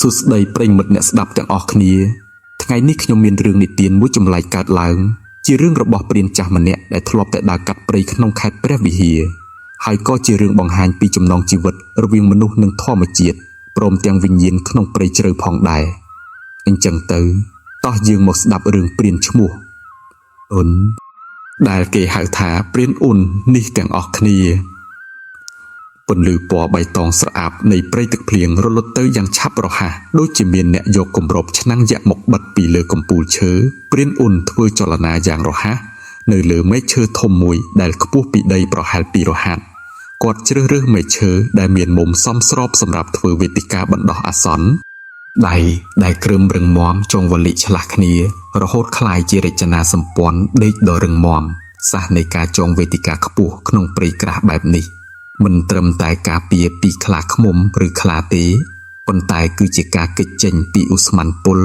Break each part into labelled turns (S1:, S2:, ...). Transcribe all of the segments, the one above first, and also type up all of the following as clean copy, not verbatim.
S1: សួស្តីប្រិយមិត្តអ្នកស្ដាប់ទាំងអស់គ្នាថ្ងៃនេះខ្ញុំមានរឿងនិទានមួយចម្លែកកើតឡើងជារឿងរបស់ព្រានចាស់ម្នាក់ដែលធ្លាប់តែដើរកាត់ព្រៃក្នុងខេត្តព្រះវិហារហើយក៏ជារឿងបង្ហាញពីចំណងជីវិតរវាងមនុស្សនិងធម្មជាតិព្រមទាំងវិញ្ញាណក្នុងព្រៃជ្រៅផងដែរអញ្ចឹងទៅតោះយើងមកស្ដាប់រឿងព្រានឈ្មោះអ៊ុនដែលគេហៅថាព្រានអ៊ុននេះទាំងអស់គ្នាពន្លឺពណ៌បៃតងស្រអាប់នៃព្រៃទឹកភ្លៀងរលត់ទៅយ៉ាងឆាប់រហ័សដូចជាមានអ្នកយកគម្របឆ្នាំងយក្សមកបិទពីលើកំពូលឈើព្រានអ៊ុនធ្វើចលនាយ៉ាងរហ័សនៅលើមែកឈើធំមួយដែលខ្ពស់ពីដីប្រហែល2រហាត់គាត់ជ្រើសរើសមែកឈើដែលមានមុំសមស្របសម្រាប់ធ្វើវេទិកាបណ្ដោះអាសន្នដៃដែលគ្រើមរឹងមាំចងវលិឆ្លាស់គ្នារហូតคล้ายជារចនាសម្ព័ន្ធដេកដ៏រឹងមាំសាសនៃការចងវេទិកាខ្ពស់ក្នុងព្រៃក្រាស់បែបនេះមិនត្រឹមតែការពារពីខ្លាឃ្មុំឬខ្លាទេប៉ុន្តែគឺជាការគេចចេញពីឧស្ម័នពុល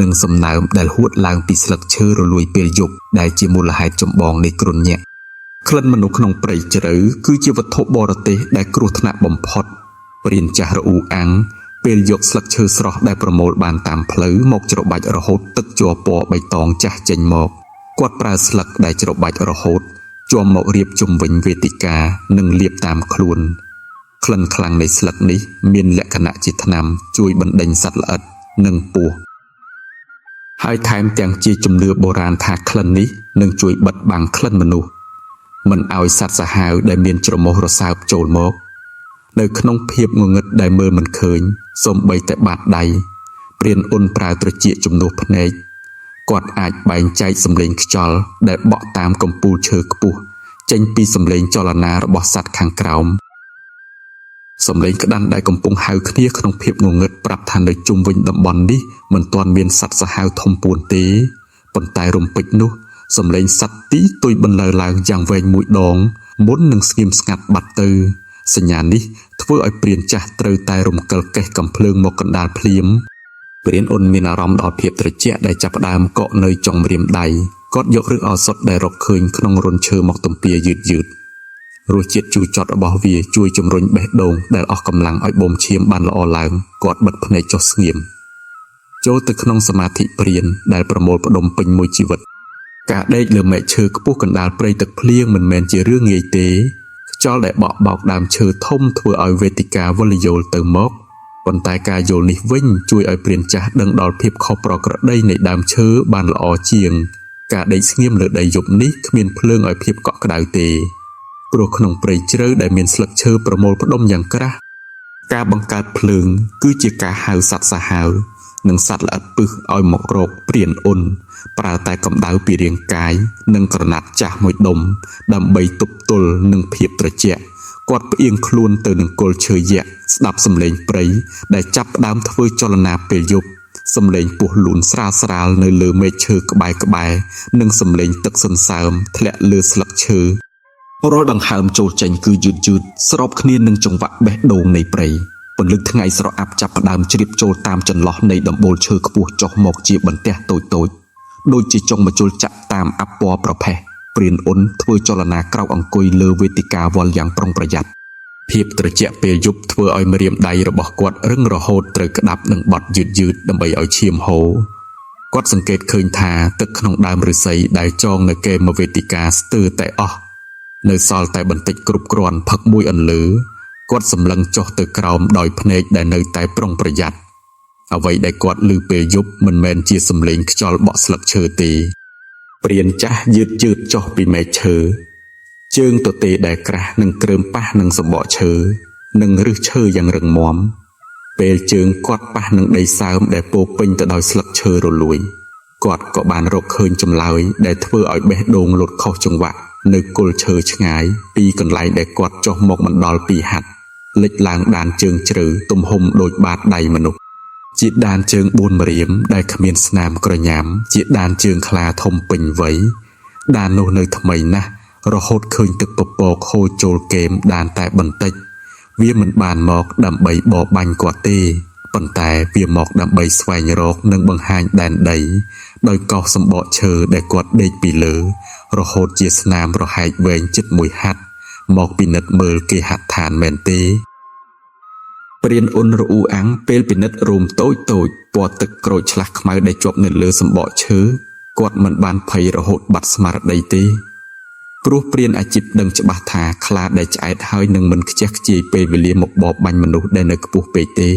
S1: និងសំណើមដែលហួតឡើងពីស្លឹកឈើរលួយពេលយប់ដែលជាមូលហេតុចម្បងនៃគ្រុនញាក់ក្លិនមនុស្សក្នុងព្រៃជ្រៅគឺជាវត្ថុបរទេសដែលគ្រោះថ្នាក់បំផុតព្រានចាស់រអ៊ូអាំងពេលយកស្លឹកឈើស្រស់ដែលប្រមូលបានតាមផ្លូវមកច្របាច់រហូតទឹកជ័រពណ៌បៃតងចាស់ចេញមកគាត់ប្រើស្លឹកដែលច្របាច់រហូតជាប់មករៀបជុំវិញវេទិកានិងលាបតាមខ្លួនក្លិនខ្លាំងនៃស្លឹកនេះមានលក្ខណៈជាថ្នាំជួយបណ្ដេញសត្វល្អិតនិងពស់ហើយថែមទាំងជាជំនឿបុរាណថាក្លិននេះនឹងជួយបិទបាំងក្លិនមនុស្សមិនឲ្យសត្វសាហាវដែលមានច្រមុះរសើបចូលមកនៅក្នុងភាពងងឹតដែលមើលមិនឃើញសូម្បីតែបាតដៃព្រានអ៊ុនប្រើត្រចៀកជំនួសភ្នែកគាត់អាចបែងចែកសម្លេងខ្យល់ដែលបក់តាមកំពូលឈើខ្ពស់ចេញពីសម្លេងចលនារបស់សត្វខាងក្រោមសម្លេងក្តាន់ដែលកំពុងហៅគ្នាក្នុងភាពងងឹតប្រាប់ថានៅជុំវិញតំបន់នេះមិនទាន់មានសត្វសាហាវធំពួនទេប៉ុន្តែរំពេចនោះសម្លេងសត្វទីទុយបន្លឺឡើងយ៉ាងវែងមួយដងមុននឹងស្ងៀមស្ងាត់បាត់ទៅសញ្ញានេះធ្វើឲ្យព្រានចាស់ត្រូវតែរំកិលកេះកំភ្លើងមកកណ្ដាលភ្លាមព្រានអ៊ុនមានអារម្មណ៍ដល់ភាពត្រជាក់ដែលចាប់ផ្ដើមកក់នៅចុងម្រាមដៃគាត់យកឫសឱសថដែលរកឃើញក្នុងរន្ធឈើមកទំពាយឺតរសជាតិជូរចត់របស់វាជួយជំរុញបេះដូងដែលអស់កម្លាំងឲ្យបូមឈាមបានល្អឡើងគាត់បិទភ្នែកចុះស្ងៀមចូលទៅក្នុងសមាធិព្រានដែលប្រមូលផ្ដុំពេញមួយជីវិតការដេកលើមែកឈើខ្ពស់កណ្ដាលព្រៃទឹកភ្លៀងមិនមែនជារឿងងាយទេខ្យល់ដែលបក់បោកដើមឈើធំធ្វើឲ្យវេទិកាវិលយល់ទៅមកប៉ុន្តែការយល់នេះវិញជួយឲ្យព្រានចាស់ដឹងដល់ភាពខុសប្រក្រតីនៃដើមឈើបានល្អជាងការដេកស្ងៀមលើដីយប់នេះគ្មានភ្លើងឲ្យភាពកក់ក្ដៅទេព្រោះក្នុងព្រៃជ្រៅដែលមានស្លឹកឈើប្រមូលផ្ដុំយ៉ាងក្រាស់ការបង្កើតភ្លើងគឺជាការហៅសត្វសាហាវនិងសត្វល្អិតពិសឲ្យមករកព្រានអ៊ុនប្រើតែកម្ដៅពីរាងកាយនិងក្រណាត់ចាស់មួយដុំដើម្បីទប់ទល់នឹងភាពត្រជាក់គាត់ផ្អៀងខ្លួនទៅនឹងគល់ឈើយក្សស្ដាប់សំឡេងព្រៃដែលចាប់ផ្ដើមធ្វើចលនាពេលយប់សំឡេងពស់លូនស្រាលនៅលើមែកឈើក្បែរនិងសំឡេងទឹកសន្សើមធ្លាក់លើស្លឹកឈើរាល់ដង្ហើមចូលចេញគឺយឺតស្របគ្នានឹងចង្វាក់បេះដូងនៃព្រៃពន្លឺថ្ងៃស្រអាប់ចាប់ផ្ដើមជ្រាបចូលតាមចន្លោះនៃដំបូលឈើខ្ពស់ចុះមកជាបន្ទះតូចដូចជាចុងម្ជុលចាក់តាមអពណ៌ប្រផេះព្រានអ៊ុនធ្វើចលនាក្រោកអង្គុយលើវេទិកាវល់យ៉ាងប្រុងប្រយ័ត្នភាពត្រជាក់ពេលយប់ធ្វើឲ្យម្រាមដៃរបស់គាត់រឹងរហូតត្រូវក្តាប់នឹងបត់យឺតដើម្បីឲ្យឈាមហូរគាត់សង្កេតឃើញថាទឹកក្នុងដើមឫស្សីដែលចងនៅកេមវេទិកាស្ទើរតែអស់នៅសល់តែបន្តិចគ្រប់គ្រាន់ផឹកមួយអន្លើគាត់សម្លឹងចុះទៅក្រោមដោយភ្នែកដែលនៅតែប្រុងប្រយ័ត្នអ្វីដែលគាត់ឮពេលយប់មិនមែនជាសំឡេងខ្យល់បក់ស្លឹកឈើទេព្រានចាស់យឺតចុះពីមែកឈើជើងទទេដែលក្រាស់នឹងគ្រើមប៉ះនឹងសំបកឈើនិងឫសឈើយ៉ាងរឹងមាំពេលជើងគាត់ប៉ះនឹងដីសើមដែលពោពេញទៅដោយស្លឹកឈើរលួយគាត់ក៏បានរកឃើញចម្លើយដែលធ្វើឲ្យបេះដូងលុតខុសចង្វាក់នៅគល់ឈើឆ្ងាយពីកន្លែងដែលគាត់ចុះមកមិនដល់2ហត្ថលេចឡើងដានជើងជ្រៅទំហំដូចបាតដៃមនុស្សជាដានជើង4ម្រាមដែលគ្មានស្នាមក្រញាំជាដានជើងខ្លាធំពេញវ័យដាននោះនៅថ្មីណាស់រហូតឃើញទឹកពពកហូរចូលគែមដានតែបន្តិចវាមិនបានមកដើម្បីបរបាញ់គាត់ទេប៉ុន្តែវាមកដើម្បីស្វែងរកនិងបង្ហាញដែនដីដោយកោសសម្បកឈើដែលគាត់ដេកពីលើរហូតជាស្នាមរហែកវែងជិត1ហត្ថមកពិនិត្យមើលគេហដ្ឋានមែនទេ ព្រៀនអ៊ុនរអ៊ូអាំងពេលពិនិត្យរូមតូចពណ៌ទឹកក្រូចឆ្លាស់ខ្មៅដែលជាប់នៅលើសម្បកឈើគាត់មិនបានភ័យរហូតបាត់ស្មារតីទេព្រោះព្រៀនអាជីពដឹងច្បាស់ថាខ្លាដែលឆ្អែតហើយនឹងមិនខ្ជះខ្ជាយពេលវេលាមកបបបាញ់មនុស្សដែលនៅខ្ពស់ពេកទេ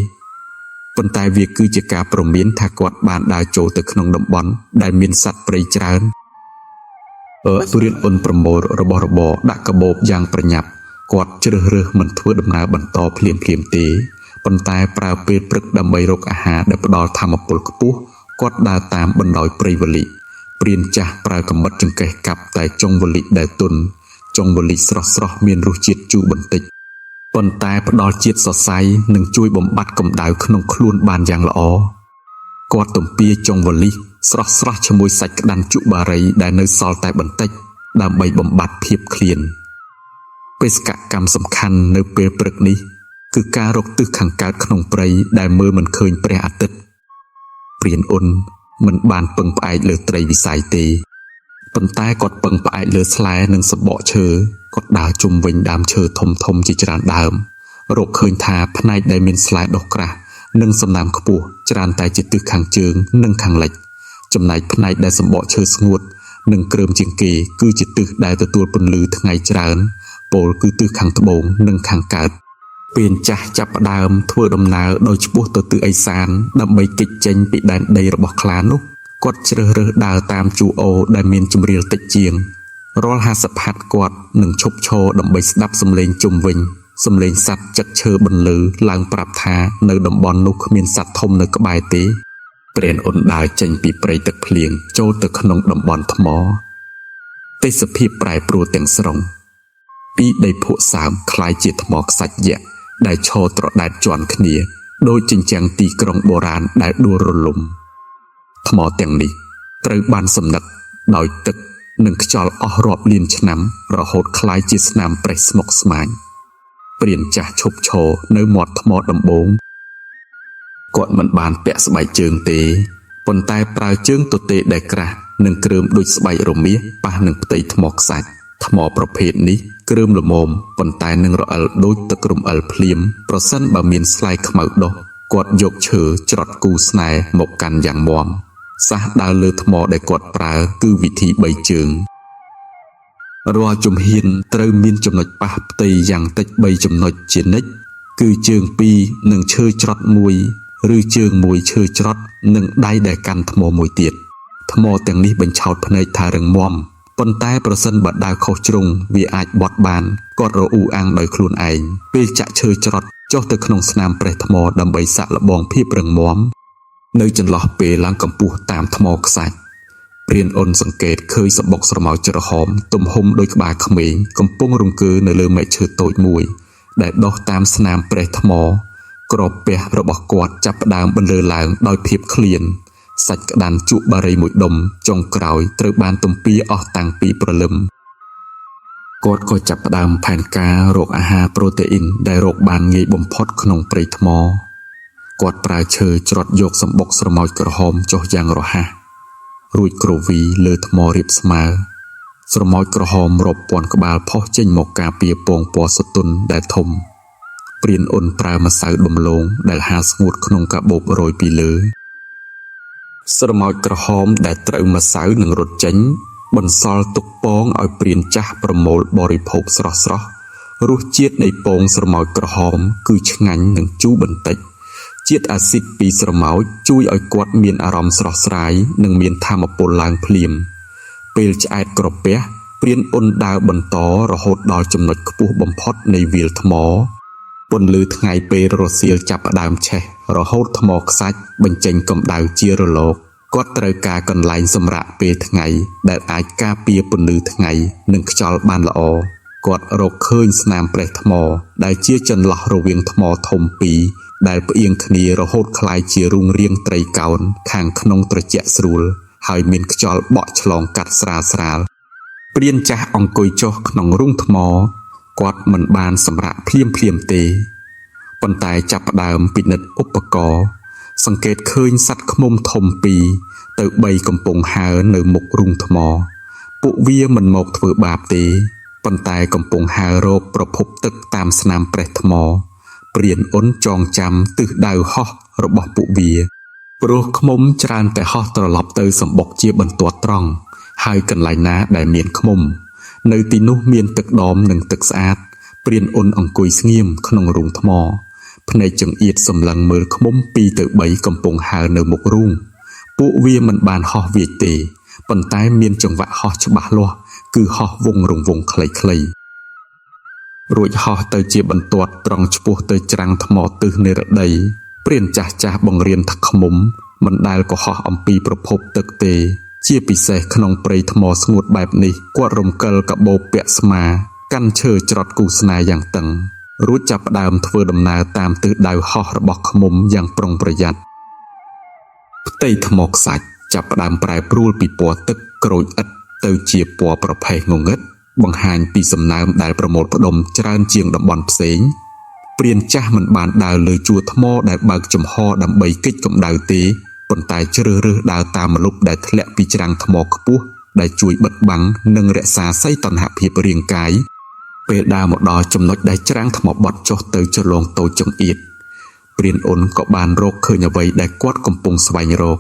S1: ប៉ុន្តែវាគឺជាការព្រមានថាគាត់បានដើរចូលទៅក្នុងតំបន់ដែលមានសត្វព្រៃច្រើនព្រៀនអ៊ុនប្រមូលរបស់របរដាក់កាបូបយ៉ាងប្រញាប់គាត់ជ្រើសរើសមិនធ្វើដំណើរបន្តភ្លាមទេប៉ុន្តែប្រើពេលព្រឹកដើម្បីរកអាហារដែលផ្ដល់ថាមពលខ្ពស់គាត់ដើរតាមបណ្ដោយព្រៃវលិព្រៀនចាស់ប្រើកាំបិតចង្កេះកាប់តែចុងវលិដែលទន់ចុងវលិស្រស់មានរសជាតិជូរបន្តិចប៉ុន្តែផ្ដល់ជាតិសរសៃនិងជួយបំបត្តិកម្ដៅក្នុងខ្លួនបានយ៉ាងល្អគាត់ទំពាចុងវលិស្រស់ជាមួយសាច់ក្តាន់ជក់បារីដែលនៅសល់តែបន្តិចដើម្បីបំបត្តិភាពឃ្លានបេសកកម្មសំខាន់នៅពេលព្រឹកនេះគឺការរកទិសខាងកើតក្នុងព្រៃដែលមើលមិនឃើញព្រះអាទិត្យព្រៀនអ៊ុនមិនបានពឹងផ្អែកលើត្រីវិស័យទេប៉ុន្តែគាត់ពឹងផ្អែកលើស្លែនិងសម្បកឈើគាត់ដើរជុំវិញដើមឈើធំជាច្រើនដើមរកឃើញថាផ្នែកដែលមានស្លែដុះក្រាស់និងសំណើមខ្ពស់ច្រើនតែជាទិសខាងជើងនិងខាងលិចចំណែកផ្នែកដែលសម្បកឈើស្ងួតនិងគ្រើមជាងគេគឺជាទិសដែលទទួលពន្លឺថ្ងៃច្រើនពោលគឺទិសខាងត្បូងនិងខាងកើតពេលចាស់ចាប់ផ្ដើមធ្វើដំណើរដោយឆ្ពោះទៅទិសឦសានដើម្បីគេចចេញពីដែនដីរបស់ខ្លានោះគាត់ជ្រើសរើសដើរតាមជួរអូរដែលមានជម្រាលតិចជាងរាល់50ហត្ថគាត់នឹងឈប់ឈរដើម្បីស្ដាប់សំឡេងជុំវិញសំឡេងសត្វចឹកឈើបន្លឺឡើងប្រាប់ថានៅតំបន់នោះគ្មានសត្វធំនៅក្បែរទេព្រានអ៊ុនដើរចេញពីព្រៃទឹកភ្លៀងចូលទៅក្នុងតំបន់ថ្មទេសភាពប្រែប្រួលទាំងស្រុងពីដីភក់សើមคล้ายជាថ្មខ្សាច់យក្សដែលឈរត្រដែតជាន់គ្នាដោយជញ្ជាំងទីក្រុងបុរាណដែលដួលរលំថ្មទាំងនេះត្រូវបានសំណឹកដោយទឹកនិងខ្យល់អស់រាប់លានឆ្នាំរហូតคล้ายជាស្នាមប្រេះស្មុគស្មាញព្រានចាស់ឈប់ឈរនៅមាត់ថ្មដំបូងគាត់មិនបានពាក់ស្បែកជើងទេប៉ុន្តែប្រើជើងទទេដែលក្រាស់និងគ្រើមដូចស្បែករមាសប៉ះនឹងផ្ទៃថ្មខ្សាច់ថ្មប្រភេទនេះគ្រើមល្មមប៉ុន្តែនឹងរអិលដូចទឹករំអិលភ្លាមប្រសិនបើមានស្លែកខ្មៅដុះគាត់យកឈើច្រត់គូស្នេហ៍មកកាន់យ៉ាងមាំសះដើរលើថ្មដែលគាត់ប្រើគឺវិធី3ជើងរាល់ជំហានត្រូវមានចំណុចប៉ះផ្ទៃយ៉ាងតិច3ចំណុចជានិច្ចគឺជើង2និងឈើច្រត់1ឬជើង1ឈើច្រត់និងដៃដែលកាន់ថ្មមួយទៀតថ្មទាំងនេះបញ្ឆោតភ្នែកថារឹងមាំប៉ុន្តែប្រសិនបើដើរខុសជ្រុងវាអាចបត់បានគាត់រអ៊ូអាំងដោយខ្លួនឯងពេលចាក់ឈើច្រត់ចុះទៅក្នុងស្នាមប្រេះថ្មដើម្បីសាក់លបងភាពរឹងមាំនៅចន្លោះពេលឡើងកម្ពស់តាមថ្មខ្សាច់ព្រានអ៊ុនសង្កេតឃើញសម្បុកស្រមោចក្រហមទំហំដូចក្បាលក្មេងកំពុងរង្គើនៅលើមែកឈើតូចមួយដែលដុះតាមស្នាមប្រេះថ្មក្របពះរបស់គាត់ចាប់ផ្ដើមបន្លឺឡើងដោយភាពឃ្លានសាច់ក្តាន់ជក់បារីមួយដុំចុងក្រោយត្រូវបានទំពាអស់តាំងពីព្រលឹមគាត់ក៏ចាប់ផ្ដើមផែនការរកអាហារប្រូតេអ៊ីនដែលរកបានងាយបំផុតក្នុងព្រៃថ្មគាត់ប្រើឈើច្រត់យកសម្បុកស្រមោចក្រហមចុះយ៉ាងរហ័សរួចគ្រវីលើថ្មរាបស្មើស្រមោចក្រហមរាប់ពាន់ក្បាលផុសចេញមកការពារពងពណ៌សទន់ដែលធំព្រានអ៊ុនប្រើម្សៅដំឡូងដែលហាលស្ងួតក្នុងកាបូបរយពីលើស្រមោចក្រហមដែលត្រូវម្សៅនឹងរត់ចេញបន្សល់ទុកពងឲ្យព្រានចាស់ប្រមូលបរិភោគស្រស់រសជាតិនៃពងស្រមោចក្រហមគឺឆ្ងាញ់និងជូរបន្តិចជាតិអាស៊ីតពីស្រមោចជួយឲ្យគាត់មានអារម្មណ៍ស្រស់ស្រាយនិងមានថាមពលឡើងភ្លាមពេលឆ្អែតក្រពះព្រានអ៊ុនដើរបន្តរហូតដល់ចំណុចខ្ពស់បំផុតនៃវាលថ្មពន្លឺថ្ងៃពេលរសៀលចាប់ផ្ដើមឆេះរហូតថ្មខ្សាច់បញ្ចេញកម្ដៅជារលកគាត់ត្រូវការកន្លែងសម្រាកពេលថ្ងៃដែលអាចការពារពន្លឺថ្ងៃនិងខ្យល់បានល្អគាត់រកឃើញស្នាមប្រេះថ្មដែលជាចន្លោះរវាងថ្មធំពីរដែលផ្អៀងគ្នារហូតคล้ายជារូងរាងត្រីកោណខាងក្នុងត្រជាក់ស្រួលហើយមានខ្យល់បក់ឆ្លងកាត់ស្រាលព្រានចាស់អង្គុយចុះក្នុងរូងថ្មគាត់មិនបានសម្រាកភ្លាមទេប៉ុន្តែចាប់ផ្ដើមពិនិត្យឧបករណ៍សង្កេតឃើញសត្វឃ្មុំធំ2ទៅ3កំពុងហើរនៅមុខរូងថ្មពួកវាមិនមកធ្វើបាបទេប៉ុន្តែកំពុងហើររកប្រភពទឹកតាមស្នាមប្រេះថ្ម ព្រៀនអ៊ុនចងចាំទិសដៅហោះរបស់ពួកវាព្រោះឃ្មុំច្រើនតែហោះត្រឡប់ទៅសម្បុកជាបន្ទាត់ត្រង់ហើយកន្លែងណាដែលមានឃ្មុំនៅទីនោះមានទឹកដមនិងទឹកស្អាតព្រៀនអ៊ុនអង្គុយស្ងៀមក្នុងរូងថ្មភ្នែកចង្អៀតសម្លឹងមើលឃ្មុំ2ទៅ3កំពុងហើរនៅមុខរូងពួកវាមិនបានហោះវាចទេប៉ុន្តែមានចង្វាក់ហោះច្បាស់លាស់គឺហោះវងរង្វង់ខ្លីៗរួចហោះទៅជាបន្ទាត់ត្រង់ឆ្ពោះទៅច្រាំងថ្មទិសនិរដីព្រានចាស់បង្រៀនថាឃ្មុំមិនដែលកុហកអំពីប្រភពទឹកទេជាពិសេសក្នុងព្រៃថ្មស្ងួតបែបនេះគាត់រំកិលកាបូបពាក់ស្មាកាន់ឈើច្រត់គូស្នេហ៍យ៉ាងតឹងរួចចាប់ផ្ដើមធ្វើដំណើរតាមទិសដៅហោះរបស់ឃ្មុំយ៉ាងប្រុងប្រយ័ត្នផ្ទៃថ្មខ្សាច់ចាប់ផ្ដើមប្រែប្រួលពីពណ៌ទឹកក្រូចឥដ្ឋទៅជាពណ៌ប្រផេះងងឹតបង្ហាញពីសំណើមដែលប្រមូលផ្ដុំច្រើនជាងតំបន់ផ្សេងព្រានចាស់មិនបានដើរលើជួរថ្មដែលបើកចំហដើម្បីគេចកម្ដៅទេប៉ុន្តែជ្រើសរើសដើរតាមម្លប់ដែលធ្លាក់ពីច្រាំងថ្មខ្ពស់ដែលជួយបិទបាំងនិងរក្សាសីតុណ្ហភាពរាងកាយពេលដើរមកដល់ចំណុចដែលច្រាំងថ្មបត់ចុះទៅចរលងតូចចង្អៀតព្រានអ៊ុនក៏បានរកឃើញអ្វីដែលគាត់កំពុងស្វែងរក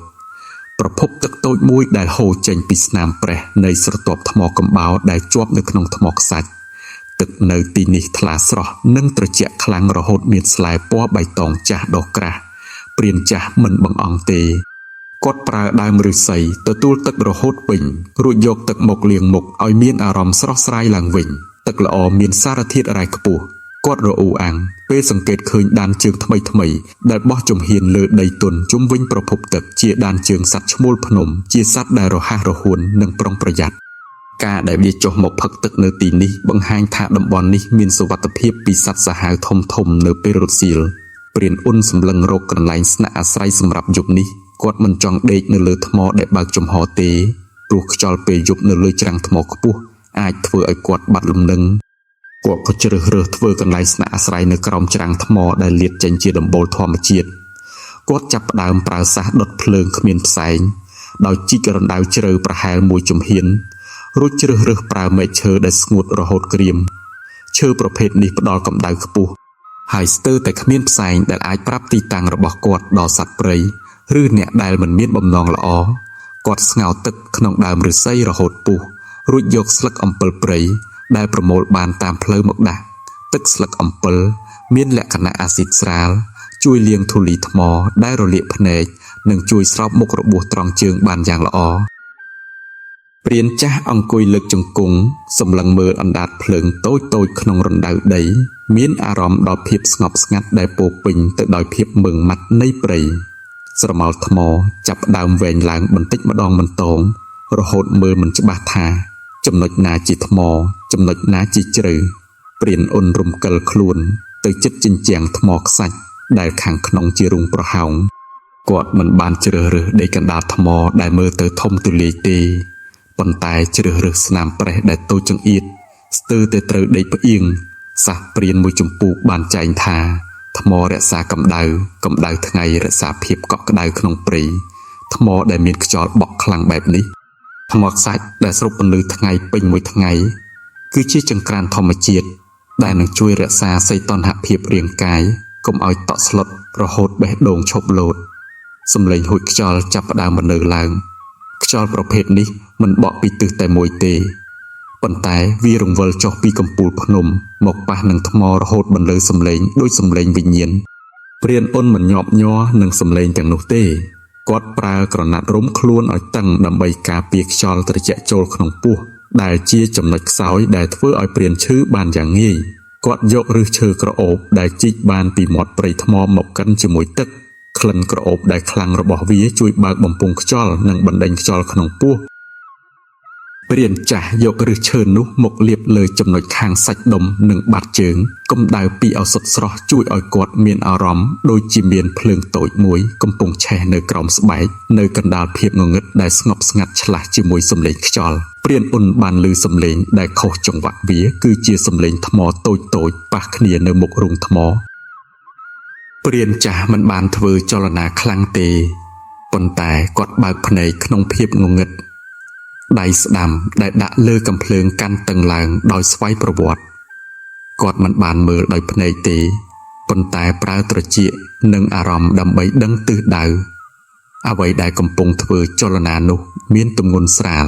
S1: ប្រភពទឹកតូចមួយដែលហូរចេញពីស្នាមប្រេះនៃស្រទាប់ថ្មកំបោរដែលជាប់នៅក្នុងថ្មខ្សាច់ទឹកនៅទីនេះថ្លាស្រស់និងត្រជាក់ខ្លាំងរហូតមានស្លែពណ៌បៃតងចាស់ដុះក្រាស់ព្រានចាស់មិនបង្អង់ទេគាត់ប្រើដើមឫស្សីទទួលទឹករហូតពេញរួចយកទឹកមកលាងមុខឲ្យមានអារម្មណ៍ស្រស់ស្រាយឡើងវិញទឹកល្អមានសារធាតុរ៉ែខ្ពស់គាត់រអ៊ូអាំងពេលសង្កេតឃើញដានជើងថ្មីដែលបោះជំហានលើដីទន់ជុំវិញប្រភពទឹកជាដានជើងសត្វឈ្មោលភ្នំជាសត្វដែលរហ័សរហួននិងប្រុងប្រយ័ត្នការដែលវាចុះមកផឹកទឹកនៅទីនេះបង្ហាញថាតំបន់នេះមានសុវត្ថិភាពពីសត្វសាហាវធំនៅពេលរត់សៀលព្រានអ៊ុនសម្លឹងរកកន្លែងស្នាក់អាស្រ័យសម្រាប់យប់នេះគាត់មិនចង់ដេកនៅលើថ្មដែលបើកចំហទេព្រោះខ្យល់ពេលយប់នៅលើច្រាំងថ្មខ្ពស់អាចធ្វើឲ្យគាត់បាត់លំនឹងគាត់ក៏ជ្រើសរើសធ្វើកន្លែងស្នាក់អាស្រ័យនៅក្រោមច្រាំងថ្មដែលលាតចេញជាដំបូលធម្មជាតិគាត់ចាប់ផ្ដើមប្រើសាសដុតភ្លើងគ្មានផ្សែងដោយជីករណ្ដៅជ្រៅប្រហែល1ជំហានរួចជ្រើសរើសប្រើមែកឈើដែលស្ងួតរហូតក្រៀមឈើប្រភេទនេះផ្ដល់កម្ដៅខ្ពស់ហើយស្ទើរតែគ្មានផ្សែងដែលអាចប្រាប់ទីតាំងរបស់គាត់ដល់សត្វព្រៃឬអ្នកដែលមិនមានបំណងល្អគាត់ស្ងោរទឹកក្នុងដើមឫស្សីរហូតពុះរួចយកស្លឹកអំពិលព្រៃដែលប្រមូលបានតាមផ្លូវមកដាក់ទឹកស្លឹកអំពិលមានលក្ខណៈអាស៊ីតស្រាលជួយលាងធូលីថ្មដែលរលាកភ្នែកនិងជួយស្រោបមុខរបួសត្រង់ជើងបានយ៉ាងល្អព្រានចាស់អង្គុយលើកជង្គង់សម្លឹងមើលអណ្ដាតភ្លើងតូចក្នុងរណ្ដៅដីមានអារម្មណ៍ដល់ភាពស្ងប់ស្ងាត់ដែលពោរពេញទៅដោយភាពម៉ឺងម៉ាត់នៃព្រៃស្រមោលថ្មចាប់ផ្ដើមវែងឡើងបន្តិចម្ដងបន្ទងរហូតមើលមិនច្បាស់ថាចំណុចណាជាថ្មចំណុចណាជាជ្រៅព្រានអ៊ុនរំកិលខ្លួនទៅជិតជញ្ជាំងថ្មខ្សាច់ដែលខាងក្នុងជារូងប្រហោងគាត់មិនបានជ្រើសរើសដេកកណ្ដាលថ្មដែលមើលទៅធំទូលាយទេប៉ុន្តែជ្រើសរើសស្នាមប្រេះដែលតូចចង្អៀតស្ទើរតែត្រូវដេកផ្អៀងសាសព្រានមួយចំពោះបានចែងថាថ្មរក្សាកម្ដៅថ្ងៃរក្សាភាពកក់ក្ដៅក្នុងព្រៃថ្មដែលមានខ្យល់បក់ខ្លាំងបែបនេះថ្មខ្សាច់ដែលស្រូបពន្លឺថ្ងៃពេញមួយថ្ងៃគឺជាចង្ក្រានធម្មជាតិដែលនឹងជួយរក្សាសីតុណ្ហភាពរាងកាយកុំឲ្យតក់ស្លុតរហូតបេះដូងឈប់លោតសំឡេងហួចខ្យល់ចាប់ផ្ដើមបន្លឺឡើងខ្យល់ប្រភេទនេះមិនបក់ពីទិសតែមួយទេប៉ុន្តែវារង្វិលចុះពីកំពូលភ្នំមកប៉ះនឹងថ្មរហូតបន្លឺសំឡេងដូចសំឡេងវិញ្ញាណព្រានអ៊ុនមិនញាប់ញ័រនឹងសំឡេងទាំងនោះទេគាត់ប្រើក្រណាត់រុំខ្លួនឲ្យតឹងដើម្បីការពារខ្យល់ត្រជាក់ចូលក្នុងពោះដែលជាចំណុចខ្សោយដែលធ្វើឲ្យព្រានឈឺបានយ៉ាងងាយគាត់យកឫសឈើក្រអូបដែលជីកបានពីមាត់ព្រៃថ្មមកកិនជាមួយទឹកក្លិនក្រអូបដែលខ្លាំងរបស់វាជួយបើកបំពង់ខ្យល់និងបណ្ដេញខ្យល់ក្នុងពោះព្រានចាស់យកឫសឈើនោះមកលាបលើចំណុចខាងសាច់ដុំនិងបាតជើងកម្ដៅពីឱសថស្រស់ជួយឲ្យគាត់មានអារម្មណ៍ដូចជាមានភ្លើងតូចមួយកំពុងឆេះនៅក្រោមស្បែកនៅកណ្ដាលភាពងងឹតដែលស្ងប់ស្ងាត់ឆ្លាស់ជាមួយសំឡេងខ្យល់ព្រានអ៊ុនបានឮសំឡេងដែលខុសចង្វាក់វាគឺជាសំឡេងថ្មតូចប៉ះគ្នានៅមុខរូងថ្មព្រានចាស់មិនបានធ្វើចលនាខ្លាំងទេប៉ុន្តែគាត់បើកភ្នែកក្នុងភាពងងឹតដៃស្ដាំដែលដាក់លើកាំភ្លើងកាន់តឹងឡើងដោយស្វ័យប្រវត្តិគាត់មិនបានមើលដោយភ្នែកទេ ប៉ុន្តែប្រើត្រចៀកនិងអារម្មណ៍ដើម្បីដឹងទិសដៅអ្វីដែលកំពុងធ្វើចលនានោះមានទម្ងន់ស្រាល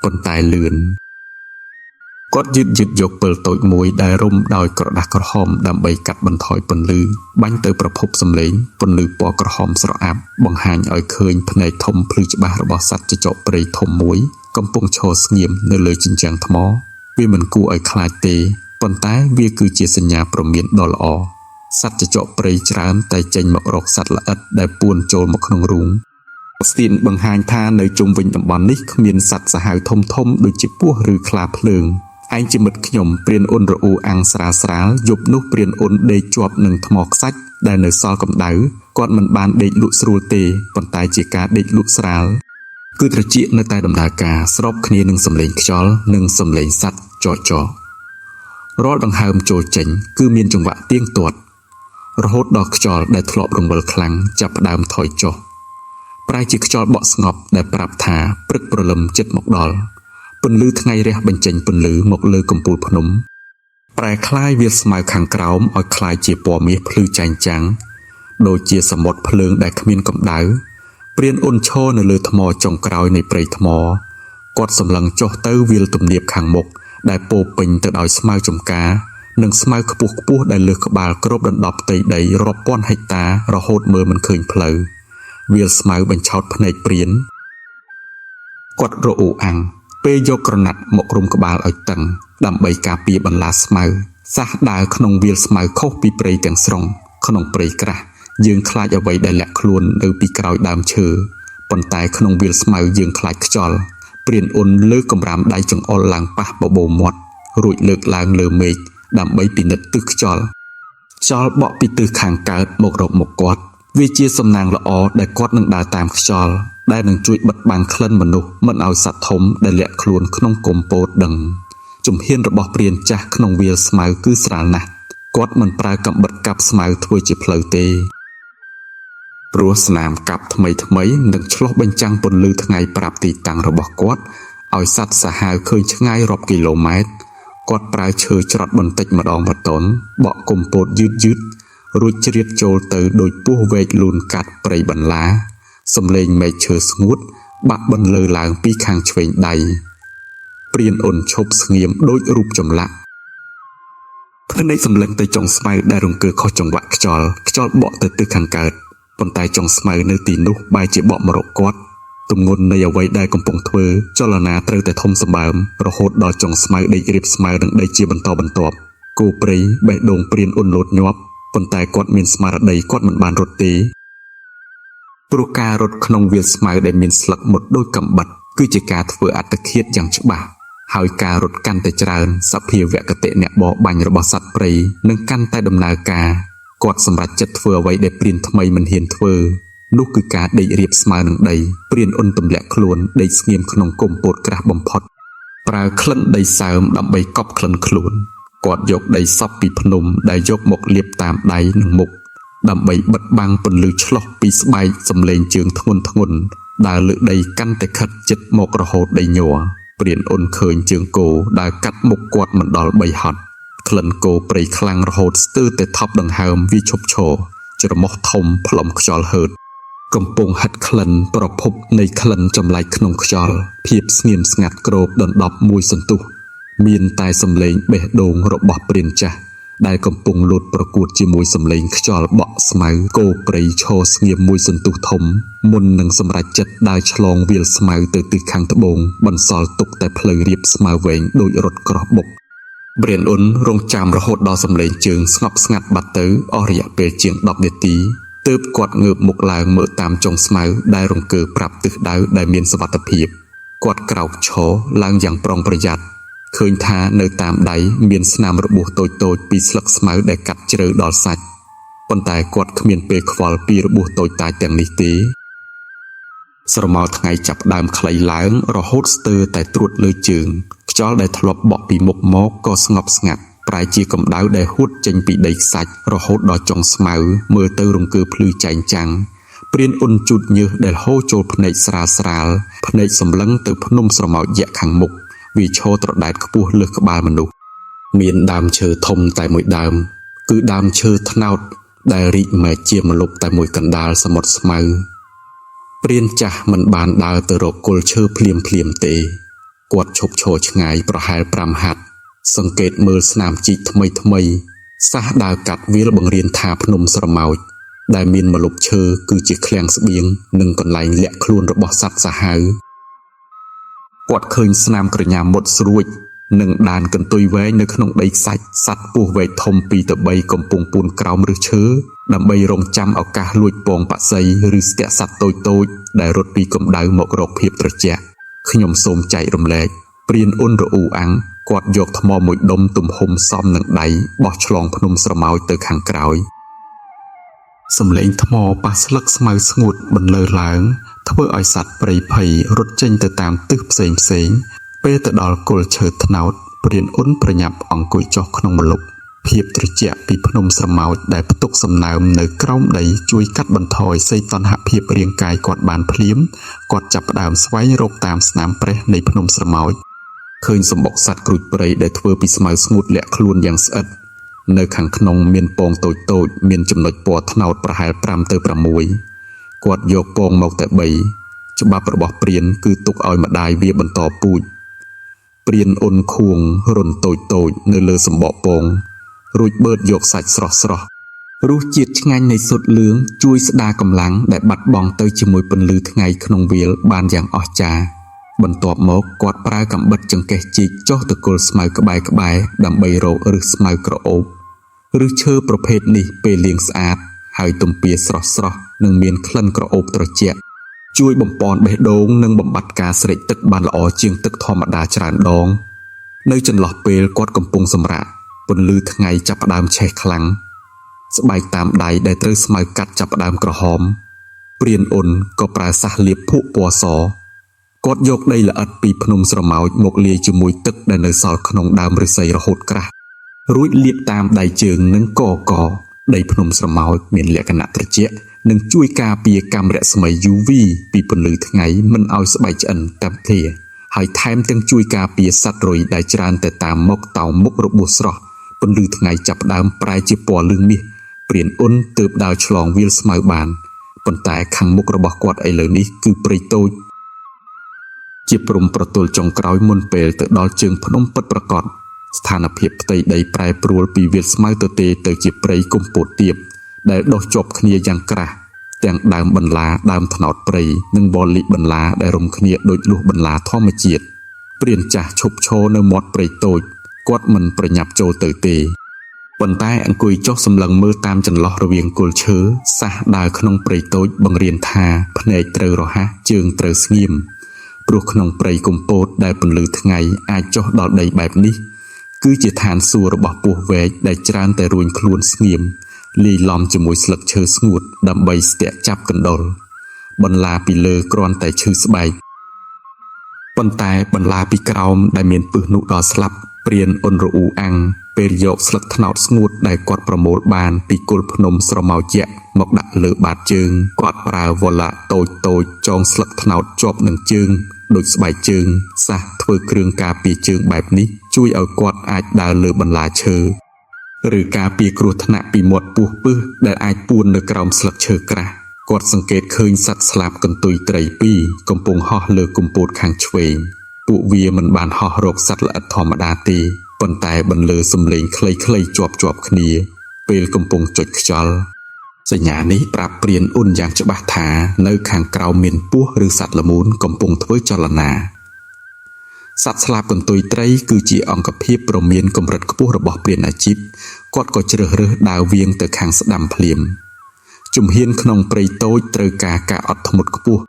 S1: ប៉ុន្តែលឿនគាត់យឺតយកពិលតូចមួយដែលរុំដោយក្រដាសក្រហមដើម្បីកាត់បន្ថយពន្លឺបាញ់ទៅប្រភពសំឡេងពន្លឺពណ៌ក្រហមស្រអាប់បង្ហាញឲ្យឃើញភ្នែកធំភ្លឺច្បាស់របស់សត្វចចកព្រៃធំមួយកំពុងឈរស្ងៀមនៅលើជញ្ជាំងថ្មវាមិនគួរឲ្យខ្លាចទេប៉ុន្តែវាគឺជាសញ្ញាព្រមានដ៏ល្អសត្វចចកព្រៃច្រើនតែចេញមករកសត្វល្អិតដែលពួនចូលមកក្នុងរូងស្ទីនបង្ហាញថានៅជុំវិញតំបន់នេះគ្មានសត្វសាហាវធំដូចជាពស់ឬខ្លាភ្លើងឯងជាមិត្តខ្ញុំព្រានអ៊ុនរអ៊ូអាំងស្រាលយប់នោះព្រានអ៊ុនដេកជាប់នឹងថ្មខ្សាច់ដែលនៅសល់កម្ដៅគាត់មិនបានដេកលក់ស្រួលទេប៉ុន្តែជាការដេកលក់ស្រាលគឺត្រចៀកនៅតែដំណើរការស្របគ្នានឹងសំឡេងខ្យល់និងសំឡេងសត្វចករាល់ដង្ហើមចូលចេញគឺមានចង្វាក់ទៀងទាត់រហូតដល់ខ្យល់ដែលធ្លាប់រង្វិលខ្លាំងចាប់ផ្ដើមថយចុះប្រែជាខ្យល់បក់ស្ងប់ដែលប្រាប់ថាព្រឹកព្រលឹមជិតមកដល់ពន្លឺថ្ងៃរះបញ្ចេញពន្លឺមកលើកំពូលភ្នំប្រែคล้ายវាលស្មៅខាងក្រោមឲ្យคล้ายជាពណ៌មាសភ្លឺចែងចាំងដូចជាសមុទ្រភ្លើងដែលគ្មានកម្ដៅព្រានអ៊ុនឈរនៅលើថ្មចុងក្រោយនៃព្រៃថ្មគាត់សម្លឹងចុះទៅវាលទំនាបខាងមុខដែលពោពេញទៅដោយស្មៅចំការនិងស្មៅខ្ពស់ដែលលើសក្បាលគ្របដណ្ដប់ផ្ទៃដីរាប់ពាន់ហិកតារហូតមើលមិនឃើញផ្លូវវាលស្មៅបញ្ឆោតភ្នែកព្រានគាត់រអ៊ូអាំងពេលយកក្រណាត់មករុំក្បាលឲ្យតឹងដើម្បីការពារបន្លាស្មៅសះដើរក្នុងវាលស្មៅខុសពីព្រៃទាំងស្រុងក្នុងព្រៃក្រាស់យើងខ្លាចអ្វីដែលលាក់ខ្លួននៅពីក្រោយដើមឈើប៉ុន្តែក្នុងវាលស្មៅយើងខ្លាចខ្យល់ព្រានអ៊ុនលើកកម្រាមដៃចង្អុលឡើងប៉ះបបោមាត់រួចលើកឡើងលើមេឃដើម្បីពិនិត្យទិសខ្យល់បក់ពីទិសខាងកើតមករកមុខគាត់វាជាសំណាងល្អដែលគាត់នឹងដើរតាមខ្យល់ដែលនឹងជួយបិទបាំងក្លិនមនុស្សមិនឲ្យសត្វធំដែលលាក់ខ្លួនក្នុងគុម្ពោតដឹងជំហានរបស់ព្រានចាស់ក្នុងវាលស្មៅគឺស្រាលណាស់គាត់មិនប្រើកាំបិតកាប់ស្មៅធ្វើជាផ្លូវទេព្រោះស្នាមកាប់ថ្មីនឹងឆ្លុះបញ្ចាំងពន្លឺថ្ងៃប្រាប់ទីតាំងរបស់គាត់ឲ្យសត្វសាហាវឃើញឆ្ងាយរាប់គីឡូម៉ែត្រគាត់ប្រើឈើច្រត់បន្តិចម្ដងបន្ទាន់បក់គុម្ពោតយឺតរួចជ្រៀតចូលទៅដោយពស់វែកលូនកាត់ព្រៃបន្លាសំឡេងមែកឈើស្ងួតបាក់បន្លឺឡើងពីខាងឆ្វេងដៃព្រានអ៊ុនឈប់ស្ងៀមដូចរូបចម្លាក់ភ្នែកសម្លឹងទៅចុងស្មៅដែលរង្គើខុសចង្វាក់ខ្យល់បក់ទៅទិសខាងកើតប៉ុន្តែចុងស្មៅនៅទីនោះបែរជាបក់មករកគាត់ទម្ងន់នៃអ្វីដែលកំពុងធ្វើចលនាត្រូវតែធំសម្បើមរហូតដល់ចុងស្មៅដេករៀបស្មើនឹងដីជាបន្តបន្ទាប់គោព្រៃបេះដូងព្រានអ៊ុនលោតញាប់ប៉ុន្តែគាត់មានស្មារតីគាត់មិនបានរត់ទេព្រោះការរត់ក្នុងវាលស្មៅដែលមានស្លឹកមុតដូចកាំបិតគឺជាការធ្វើអត្តឃាតយ៉ាងច្បាស់ហើយការរត់កាន់តែច្រើនសភាវគតិអ្នកបរបាញ់របស់សត្វព្រៃនឹងកាន់តែដំណើរការគាត់សម្រេចចិត្តធ្វើអ្វីដែលព្រានថ្មីមិនហ៊ានធ្វើនោះគឺការដេករៀបស្មើនឹងដីព្រានអ៊ុនទម្លាក់ខ្លួនដេកស្ងៀមក្នុងគុម្ពោតក្រាស់បំផុតប្រើក្លិនដីសើមដើម្បីកប់ក្លិនខ្លួនគាត់យកដីសពពីភ្នំដែលយកមកលាបតាមដៃនិងមុខដើម្បីបិទបាំងពន្លឺឆ្លុះពីស្បែកសម្លេងជើងធ្ងន់ដើរលើដីកាន់តែខិតជិតមករហូតដីញ័រព្រានអ៊ុនឃើញជើងគោដើរកាត់មុខគាត់មិនដល់3ហត្ថក្លិនគោព្រៃខ្លាំងរហូតស្ទើរតែថប់ដង្ហើមវាឈប់ឈរច្រមុះធំផ្លុំខ្យល់ហឺតកំពុងហិតក្លិនប្រភពនៃក្លិនចម្លែកក្នុងខ្យល់ភាពស្ងៀមស្ងាត់គ្របដណ្ដប់មួយសន្ទុះមានតែសំឡេងបេះដូងរបស់ព្រានចាស់ដែលកំពុងលោតប្រកួតជាមួយសំឡេងខ្យល់បក់ស្មៅគោព្រៃឈរស្ងៀមមួយសន្ទុះធំមុននឹងសម្រេចចិត្តដើរឆ្លងវាលស្មៅទៅទិសខាងត្បូងបន្សល់ទុកតែផ្លូវរាបស្មៅវែងដូចរត់ក្រោះបុកព្រានអ៊ុនរងចាំរហូតដល់សំឡេងជើងស្ងប់ស្ងាត់បាត់ទៅអស់រយៈពេលជាង10នាទីទើបគាត់ងើបមុខឡើងមើលតាមចុងស្មៅដែលរង្គើប្រាប់ទិសដៅដែលមានសុវត្ថិភាពគាត់ក្រោកឈរឡើងយ៉ាងប្រុងប្រយ័ត្នឃើញថានៅតាមដៃមានស្នាមរបួសតូចពីស្លឹកស្មៅដែលកាត់ជ្រៅដល់សាច់ប៉ុន្តែគាត់គ្មានពេលខ្វល់ពីរបួសតូចតាចទាំងនេះទេស្រមោលថ្ងៃចាប់ដើមខ្លីឡើងរហូតស្ទើរតែត្រួតលើជើងខ្យល់ដែលធ្លាប់បក់ពីមុខមកក៏ស្ងប់ស្ងាត់ប្រែជាកម្ដៅដែលហួតចេញពីដីខ្សាច់រហូតដល់ចុងស្មៅមើលទៅរង្គើភ្លឺចែងចាំងព្រានអ៊ុនជូតញើសដែលហូរចូលភ្នែកស្រាលភ្នែកសម្លឹងទៅភ្នំស្រមោចយក្សខាងមុខវាឈរត្រដែតខ្ពស់លើសក្បាលមនុស្សមានដើមឈើធំតែមួយដើម គឺដើមឈើថ្នោតដែលរីកមែកជាម្លប់តែមួយកណ្ដាលសមុទ្រស្មៅព្រានចាស់មិនបានដើរទៅរកគល់ឈើភ្លាមទេគាត់ឈប់ឈរឆ្ងាយប្រហែល5ហត្ថសង្កេតមើលស្នាមជីកថ្មីសះដើរកាត់វាលបង្រៀនថាភ្នំស្រមោចដែលមានម្លប់ឈើគឺជាឃ្លាំងស្បៀងនិងកន្លែងលាក់ខ្លួនរបស់សត្វសាហាវគាត់ឃើញស្នាមក្រញាំមុតស្រួចនិងដានកន្ទុយវែងនៅក្នុងដីខ្សាច់សត្វពស់វែកធំ2ទៅ3កំពុងពួនក្រោមឫសឈើដើម្បីរងចាំឱកាសលួចពងបក្សីឬស្ទាក់សត្វតូចដែលរត់ពីកម្ដៅមករកភាពត្រជាក់ខ្ញុំសូមចែករំលែកព្រានអ៊ុនរអ៊ូអាំងគាត់យកថ្មមួយដុំទំហំសមនឹងដៃបោះឆ្លងភ្នំស្រមោចទៅខាងក្រោយសំឡេងថ្មប៉ះស្លឹកស្មៅស្ងួតបន្លឺឡើងធ្វើឲ្យសត្វព្រៃភ័យរត់ចេញទៅតាមទិសផ្សេងពេលទៅដល់គល់ឈើត្នោតព្រានអ៊ុនប្រញាប់អង្គុយចុះក្នុងម្លប់ភាពត្រជាក់ពីភ្នំស្រមោចដែលផ្ទុកសំណើមនៅក្រោមដីជួយកាត់បន្ថយសីតុណ្ហភាពរាងកាយគាត់បានភ្លាមគាត់ចាប់ផ្ដើមស្វែងរកតាមស្នាមប្រេះនៃភ្នំស្រមោចឃើញសម្បុកសត្វក្រូចព្រៃដែលធ្វើពីស្មៅស្ងួតលាក់ខ្លួនយ៉ាងស្អិតនៅខាងក្នុងមានពងតូចមានចំណុចពណ៌ត្នោតប្រហែល5ទៅ6គាត់យកពងមកតែ3ច្បាប់របស់ព្រានគឺទុកឲ្យម្ដាយវាបន្តពូជព្រានអ៊ុនខួងរុនតូចនៅលើសម្បកពងរួចបឺតយកសាច់ស្រស់រសជាតិឆ្ងាញ់នៃស៊ុតលឿងជួយស្ដារកម្លាំងដែលបាត់បង់ទៅជាមួយពន្លឺថ្ងៃក្នុងវាលបានយ៉ាងអស្ចារ្យបន្ទាប់មកគាត់ប្រើកាំបិតចង្កេះជីកចុះទៅគល់ស្មៅក្បែរដើម្បីរកឫសស្មៅក្រអូបឫសឈើប្រភេទនេះពេលលាងស្អាតហើយទំពាស្រស់និងមានក្លិនក្រអូបត្រជាក់ជួយបំប៉នបេះដូងនិងបំបត្តិការស្រេកទឹកបានល្អជាងទឹកធម្មតាច្រើនដងនៅចន្លោះពេលគាត់កំពុងសម្រាកពន្លឺថ្ងៃចាប់ផ្ដើមឆេះខ្លាំងស្បែកតាមដៃដែលត្រូវស្មៅកាត់ចាប់ផ្ដើមក្រហមព្រានអ៊ុនក៏ប្រើសះលាបភក់ពណ៌សគាត់យកដីល្អិតពីភ្នំស្រមោចមកលាយជាមួយទឹកដែលនៅសល់ក្នុងដើមឫស្សីរហូតក្រាស់រួចលាបតាមដៃជើងនិងកដីភ្នំស្រមោចមានលក្ខណៈត្រជាក់និងជួយការពារកាំរស្មី UV ពីពន្លឺថ្ងៃមិនឲ្យស្បែកឆ្អិនតាំងធាហើយថែមទាំងជួយការពារសត្វរុយដែលច្រើនតែតាមមកតោងមុខរបួសស្រស់ពន្លឺថ្ងៃចាប់ផ្ដើមប្រែជាពណ៌លឿងមាសព្រានអ៊ុនទើបដើរឆ្លងវាលស្មៅបានប៉ុន្តែខាងមុខរបស់គាត់ឥឡូវនេះគឺព្រៃតូចជាព្រំប្រទល់ចុងក្រោយមុនពេលទៅដល់ជើងភ្នំពិតប្រាកដស្ថានភាពផ្ទៃដីប្រែប្រួលពីវាលស្មៅទៅជាព្រៃគុម្ពោតទាបដែលដុះជាប់គ្នាយ៉ាងក្រាស់ទាំងដើមបន្លាដើមត្នោតព្រៃនិងវល្លិបន្លាដែលរុំគ្នាដូចលួសបន្លាធម្មជាតិព្រានចាស់ឈប់ឈរនៅមាត់ព្រៃតូចគាត់មិនប្រញាប់ចូលទៅទេប៉ុន្តែអង្គុយចុះសម្លឹងមើលតាមចន្លោះរវាងគល់ឈើសះដើរក្នុងព្រៃតូចបង្រៀនថាភ្នែកត្រូវរហ័សជើងត្រូវស្ងៀមព្រោះក្នុងព្រៃគុម្ពោតដែលពន្លឺថ្ងៃអាចចុះដល់ដីបែបនេះគឺជាឋានសួគ៌របស់ពស់វែកដែលច្រើនតែរួញខ្លួនស្ងៀមលាយឡំជាមួយស្លឹកឈើស្ងួតដើម្បីស្ទាក់ចាប់កណ្ដុរបន្លាពីលើគ្រាន់តែឈឺស្បែកប៉ុន្តែបន្លាពីក្រោមដែលមានពឹសនោះដល់ស្លាប់ព្រានអ៊ុនរអ៊ូអាំងពេលយកស្លឹកត្នោតស្ងួតដែលគាត់ប្រមូលបានពីគល់ភ្នំស្រមោចមកដាក់លើបាតជើងគាត់ប្រើវល្លិតូចចងស្លឹកត្នោតជាប់នឹងជើងដូចស្បែកជើងសះធ្វើគ្រឿងការពារជើងបែបនេះជួយឲ្យគាត់អាចដើរលើបន្លាឈើឬការពារគ្រោះថ្នាក់ពីមាត់ពស់ពឹសដែលអាចពួននៅក្រោមស្លឹកឈើក្រាស់គាត់សង្កេតឃើញសត្វស្លាបកន្ទុយត្រី2កំពុងហោះលើគុម្ពោតខាងឆ្វេងពួកវាមិនបានហោះរកសត្វល្អិតធម្មតាទេប៉ុន្តែបន្លឺសំឡេងខ្លីៗជាប់គ្នាពេលកំពុងចុចខ្យល់សញ្ញានេះប្រាប់ព្រានអ៊ុនយ៉ាងច្បាស់ថានៅខាងក្រោមមានពស់ឬសត្វល្មូនកំពុងធ្វើចលនាសត្វស្លាបកន្ទុយត្រីគឺជាអង្គភាពព្រមានកម្រិតខ្ពស់របស់ព្រានអាជីពគាត់ក៏ជ្រើសរើសដើរវាងទៅខាងស្ដាំភ្លាមជំហានក្នុងព្រៃតូចត្រូវការអត់ធ្មត់ខ្ពស់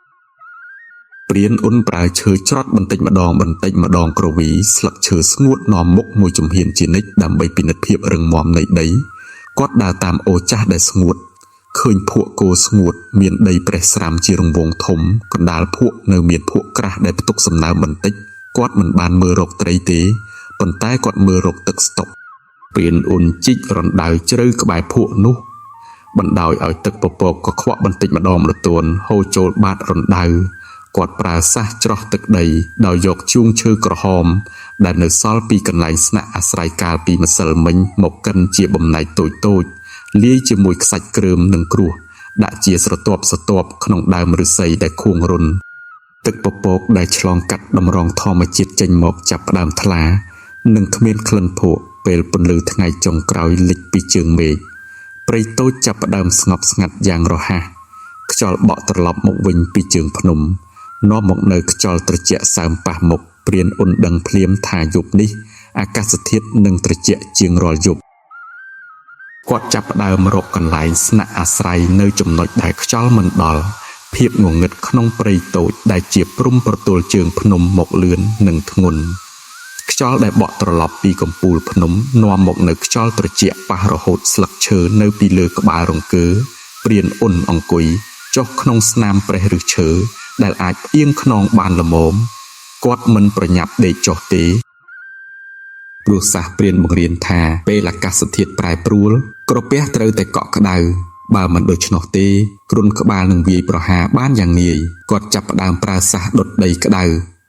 S1: ព្រានអ៊ុនប្រើឈើច្រត់បន្តិចម្ដងក្រវីស្លឹកឈើស្ងួតនាំមុខមួយជំហានជានិច្ចដើម្បីពិនិត្យភាពរឹងមាំនៃដីគាត់ដើរតាមអូរចាស់ដែលស្ងួតឃើញភក់គោស្ងួតមានដីប្រេះស្រាំជារង្វង់ធំកណ្ដាលភក់នៅមានភក់ក្រាស់ដែលផ្ទុកសំណើមបន្តិចគាត់មិនបានមើលរកត្រីទេប៉ុន្តែគាត់មើលរកទឹកស្តុកព្រានអ៊ុនជីករណ្ដៅជ្រៅក្បែរភក់នោះបណ្ដោយឲ្យទឹកពពកកខ្វក់បន្តិចម្ដងហូរចូលបាតរណ្ដៅគាត់ប្រើសះច្រោះទឹកដីដោយយកជួងឈើក្រហម ដែលនៅសល់ពីកន្លែងស្នាក់អាស្រ័យកាលពីម្សិលមិញមកកិនជាបំណែកតូចលាយជាមួយខ្សាច់គ្រើមនិងគ្រួសដាក់ជាស្រទាប់ក្នុងដើមឫស្សីដែលខួងរុនទឹកពពកដែលឆ្លងកាត់តម្រងធម្មជាតិចេញមកចាប់ផ្ដើមថ្លានិងគ្មានក្លិនភក់ពេលពន្លឺថ្ងៃចុងក្រោយលិចពីជើងមេឃព្រៃតូចចាប់ផ្ដើមស្ងប់ស្ងាត់យ៉ាងរហ័សខ្យល់បក់ត្រឡប់មកវិញពីជើងភ្នំនាំមកនៅខ្យល់ត្រជាក់សើមប៉ះមុខព្រានអ៊ុនដឹងភ្លាមថាយប់នេះអាកាសធាតុនឹងត្រជាក់ជាងរាល់យប់គាត់ចាប់ផ្ដើមរកកន្លែងស្នាក់អាស្រ័យនៅចំណុចដែលខ្យល់មិនដល់ភាពងងឹតក្នុងព្រៃតូចដែលជាព្រំប្រទល់ជើងភ្នំមកលឿននិងធ្ងន់ខ្យល់ដែលបក់ត្រឡប់ពីកំពូលភ្នំនាំមកនៅខ្យល់ត្រជាក់ប៉ះរហូតស្លឹកឈើនៅពីលើក្បាលរង្គើព្រានអ៊ុនអង្គុយចុះក្នុងស្នាមប្រេះឫសឈើដែលអាចផ្អៀងខ្នងបានល្មមគាត់មិនប្រញាប់ដេកចុះទេព្រោះសាសព្រានបង្រៀនថាពេលអាកាសធាតុប្រែប្រួលក្រពះត្រូវតែកក់ក្ដៅបើមិនដូច្នោះទេគ្រុនក្បាលនឹងវាយប្រហារបានយ៉ាងងាយគាត់ចាប់ផ្ដើមប្រើសាសដុតដីក្ដៅ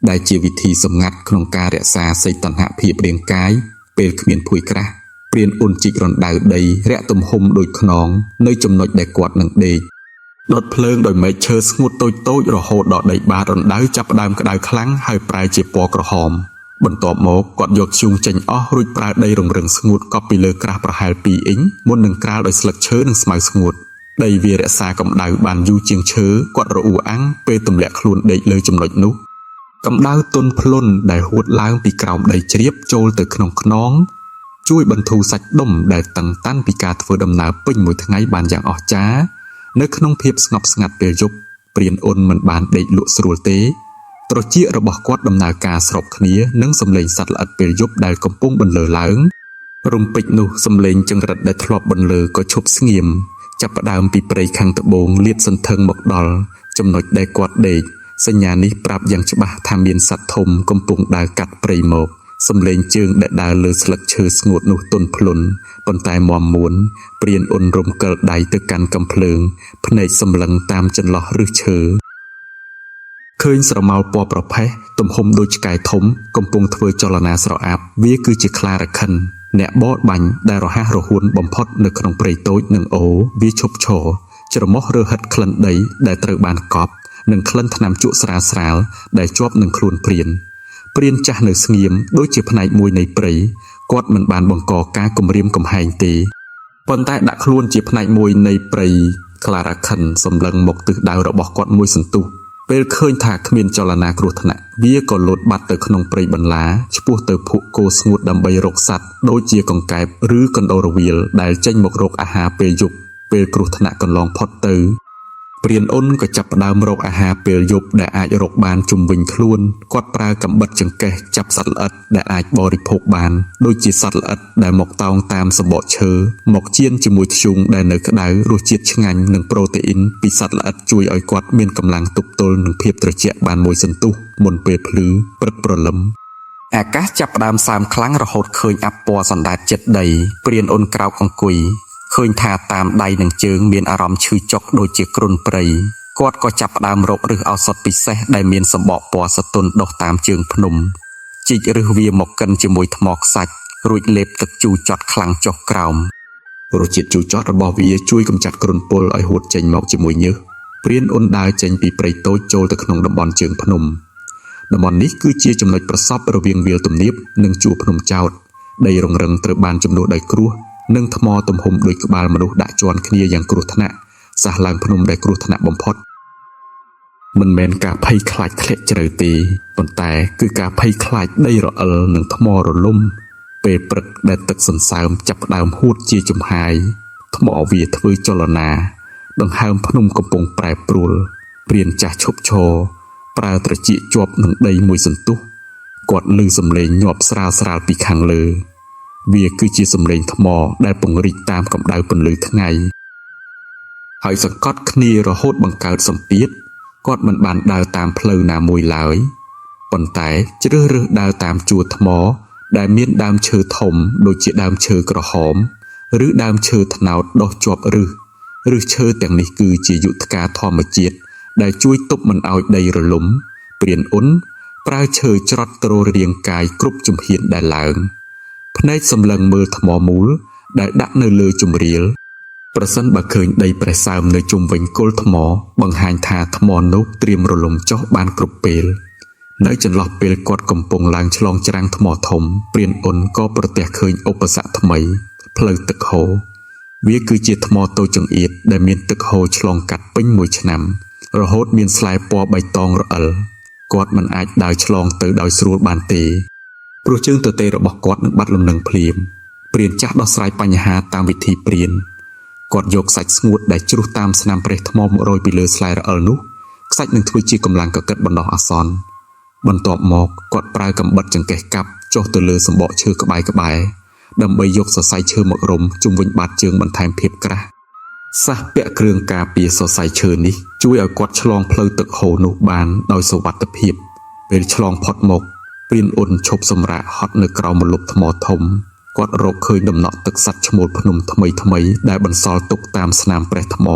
S1: ដែលជាវិធីសម្ងាត់ក្នុងការរក្សាសីតុណ្ហភាពរាងកាយពេលគ្មានភួយក្រាស់ព្រានអ៊ុនជីករណ្ដៅដីរាក់ទំហំដូចខ្នងនៅចំណុចដែលគាត់នឹងដេកដុតភ្លើងដោយមែកឈើស្ងួតតូចរហូតដល់ដីបាតរណ្ដៅចាប់ផ្ដើមក្ដៅខ្លាំងហើយប្រែជាពណ៌ក្រហមបន្ទាប់មកគាត់យកធ្យូងចេញអស់រួចប្រើដីរង្រឹងស្ងួតកប់ពីលើក្រាស់ប្រហែល2អ៊ីងមុននឹងក្រាលដោយស្លឹកឈើនិងស្មៅស្ងួតដីវារក្សាកម្ដៅបានយូរជាងឈើគាត់រអ៊ូអាំងពេលទម្លាក់ខ្លួនដេកលើចំណុចនោះកម្ដៅទន់ភ្លន់ដែលហួតឡើងពីក្រោមដីជ្រាបចូលទៅក្នុងខ្នងជួយបន្ធូរសាច់ដុំដែលតឹងតាន់ពីការធ្វើដំណើរពេញមួយថ្ងៃបានយ៉ាងអស្ចារ្យនៅក្នុងភាពស្ងប់ស្ងាត់ពេលយប់ព្រានអ៊ុនមិនបានដេកលក់ស្រួលទេត្រចៀករបស់គាត់ដំណើរការស្របគ្នានឹងសំឡេងសត្វល្អិតពេលយប់ដែលកំពុងបន្លឺឡើងរំពេចនោះសំឡេងចង្រិតដែលធ្លាប់បន្លឺក៏ឈប់ស្ងៀមចាប់ផ្ដើមពីព្រៃខាងត្បូងលាតសន្ធឹងមកដល់ចំណុចដែលគាត់ដេកសញ្ញានេះប្រាប់យ៉ាងច្បាស់ថាមានសត្វធំកំពុងដើរកាត់ព្រៃមកសំឡេងជើងដែលដើរលើស្លឹកឈើស្ងួតនោះទន់ភ្លន់ប៉ុន្តែមាំមួនព្រានអ៊ុនរំកិលដៃទៅកាន់កំភ្លើងភ្នែកសម្លឹងតាមចន្លោះឫសឈើឃើញស្រមោលពណ៌ប្រផេះទំហំដូចឆ្កែធំកំពុងធ្វើចលនាស្រអាប់វាគឺជាខ្លារខិនអ្នកបរបាញ់ដែលរហ័សរហួនបំផុតនៅក្នុងព្រៃតូចនិងអូវាឈប់ឈរច្រមុះរើហិតក្លិនដីដែលត្រូវបានកប់និងក្លិនថ្នាំជក់ស្រាលដែលជាប់នឹងខ្លួនព្រានចាស់នៅស្ងៀមដូចជាផ្នែកមួយនៃព្រៃគាត់មិនបានបង្កការគំរាមកំហែងទេប៉ុន្តែដាក់ខ្លួនជាផ្នែកមួយនៃព្រៃខ្លារខិនសម្លឹងមកទិសដៅរបស់គាត់មួយសន្ទុះពេលឃើញថាគ្មានចលនាគ្រោះថ្នាក់វាក៏លោតបាត់ទៅក្នុងព្រៃបន្លាឆ្ពោះទៅភក់គោស្ងួតដើម្បីរកសត្វដូចជាកង្កែបឬកណ្ដូររវៀលដែលចេញមករកអាហារពេលយប់ពេលគ្រោះថ្នាក់កន្លងផុតទៅព្រានអ៊ុនក៏ចាប់ផ្ដើមរកអាហារពេលយប់ដែលអាចរកបានជុំវិញខ្លួនគាត់ប្រើកាំបិតចង្កេះចាប់សត្វល្អិតដែលអាចបរិភោគបានដូចជាសត្វល្អិតដែលមកតោងតាមសំបកឈើមកចៀនជាមួយធ្យូងដែលនៅក្ដៅរសជាតិឆ្ងាញ់និងប្រូតេអ៊ីនពីសត្វល្អិតជួយឲ្យគាត់មានកម្លាំងទប់ទល់នឹងភាពត្រជាក់បានមួយសន្ទុះមុនពេលភ្លឺព្រឹកព្រលឹមអាកាសចាប់ផ្ដើមសើមខ្លាំងរហូតឃើញអាប់ពណ៌សណ្ដែតចិត្តដីព្រានអ៊ុនក្រោកអង្គុយឃើញថាតាមដៃនិងជើងមានអារម្មណ៍ឈឺចុកដូចជាគ្រុនព្រៃគាត់ក៏ចាប់ផ្ដើមរកឫសឱសថពិសេសដែលមានសម្បកពណ៌សទន់ដុះតាមជើងភ្នំជីកឫសវាមកកិនជាមួយថ្មខ្សាច់រួចលេបទឹកជូរចត់ខ្លាំងចុះក្រោមរសជាតិជូរចត់របស់វាជួយកម្ចាត់គ្រុនពុលឲ្យហួតចេញមកជាមួយញើសព្រានអ៊ុនដើរចេញពីព្រៃតូចចូលទៅក្នុងតំបន់ជើងភ្នំតំបន់នេះគឺជាចំណុចប្រសព្វរវាងវាលទំនាបនិងជួរភ្នំចោតដីរងរឹងត្រូវបានជំនួសដោយគ្រួសនិងថ្មទំហំដូចក្បាលមនុស្សដាក់ជាន់គ្នាយ៉ាងគ្រោះថ្នាក់សះឡើងភ្នំដែលគ្រោះថ្នាក់បំផុតមិនមែនការភ័យខ្លាចធ្លាក់ជ្រៅទេប៉ុន្តែគឺការភ័យខ្លាចដីរអិលនិងថ្មរលំពេលព្រឹកដែលទឹកសន្សើមចាប់ផ្ដើមហួតជាចំហាយថ្មវាធ្វើចលនាដង្ហើមភ្នំកំពុងប្រែប្រួលព្រានចាស់ឈប់ឈរប្រើត្រចៀកជាប់នឹងដីមួយសន្ទុះគាត់ឮសំឡេងញាប់ស្រាលពីខាងលើវាគឺជាសំឡេងថ្មដែលពង្រីកតាមកម្ដៅពន្លឺថ្ងៃហើយសង្កត់គ្នារហូតបង្កើតសម្ពាធគាត់មិនបានដើរតាមផ្លូវណាមួយឡើយប៉ុន្តែជ្រើសរើសដើរតាមជួរថ្មដែលមានដើមឈើធំដូចជាដើមឈើក្រហមឬដើមឈើត្នោតដុះជាប់ឫសឈើទាំងនេះគឺជាយុទ្ធការធម្មជាតិដែលជួយទប់មិនឲ្យដីរលំព្រានអ៊ុន ប្រើឈើច្រត់ទ្ររាងកាយគ្រប់ជំហានដែលឡើងភ្នែកសម្លឹងមើលថ្មមូលដែលដាក់នៅលើជម្រាលប្រសិនបើឃើញដីប្រេះសើមនៅជុំវិញគល់ថ្មបង្ហាញថាថ្មនោះត្រៀមរលំចុះបានគ្រប់ពេលនៅចន្លោះពេលគាត់កំពុងឡើងឆ្លងច្រាំងថ្មធំព្រានអ៊ុនក៏ប្រទះឃើញឧបសគ្គថ្មីផ្លូវទឹកហូរវាគឺជាថ្មតូចចង្អៀតដែលមានទឹកហូរឆ្លងកាត់ពេញមួយឆ្នាំរហូតមានស្លែពណ៌បៃតងរអិលគាត់មិនអាចដើរឆ្លងទៅដោយស្រួលបានទេព្រោះជើងទទេរបស់គាត់នឹងបាត់លំនឹងភ្លាមព្រានចាស់ដោះស្រាយបញ្ហាតាមវិធីព្រានគាត់យកសាច់ស្ងួតដែលជ្រុះតាមស្នាមប្រេះថ្មមករោយពីលើស្លែរអិលនោះខ្សាច់នឹងធ្វើជាកម្លាំងកកិតបណ្ដោះអាសន្នបន្ទាប់មកគាត់ប្រើកាំបិតចង្កេះកាប់ចុះទៅលើសម្បកឈើក្បែរដើម្បីយកសរសៃឈើមករុំជុំវិញបាតជើងបន្ថែមភាពក្រាស់សះពាក់គ្រឿងការពារសរសៃឈើនេះជួយឲ្យគាត់ឆ្លងផ្លូវទឹកហូរនោះបានដោយសុវត្ថិភាពពេលឆ្លងផុតមកព្រានអ៊ុនឈប់សម្រាកហត់នៅក្រោមម្លប់ថ្មធំគាត់រកឃើញដំណក់ទឹកសត្វឈ្មោលភ្នំថ្មីដែលបន្សល់ទុកតាមស្នាមប្រេះថ្ម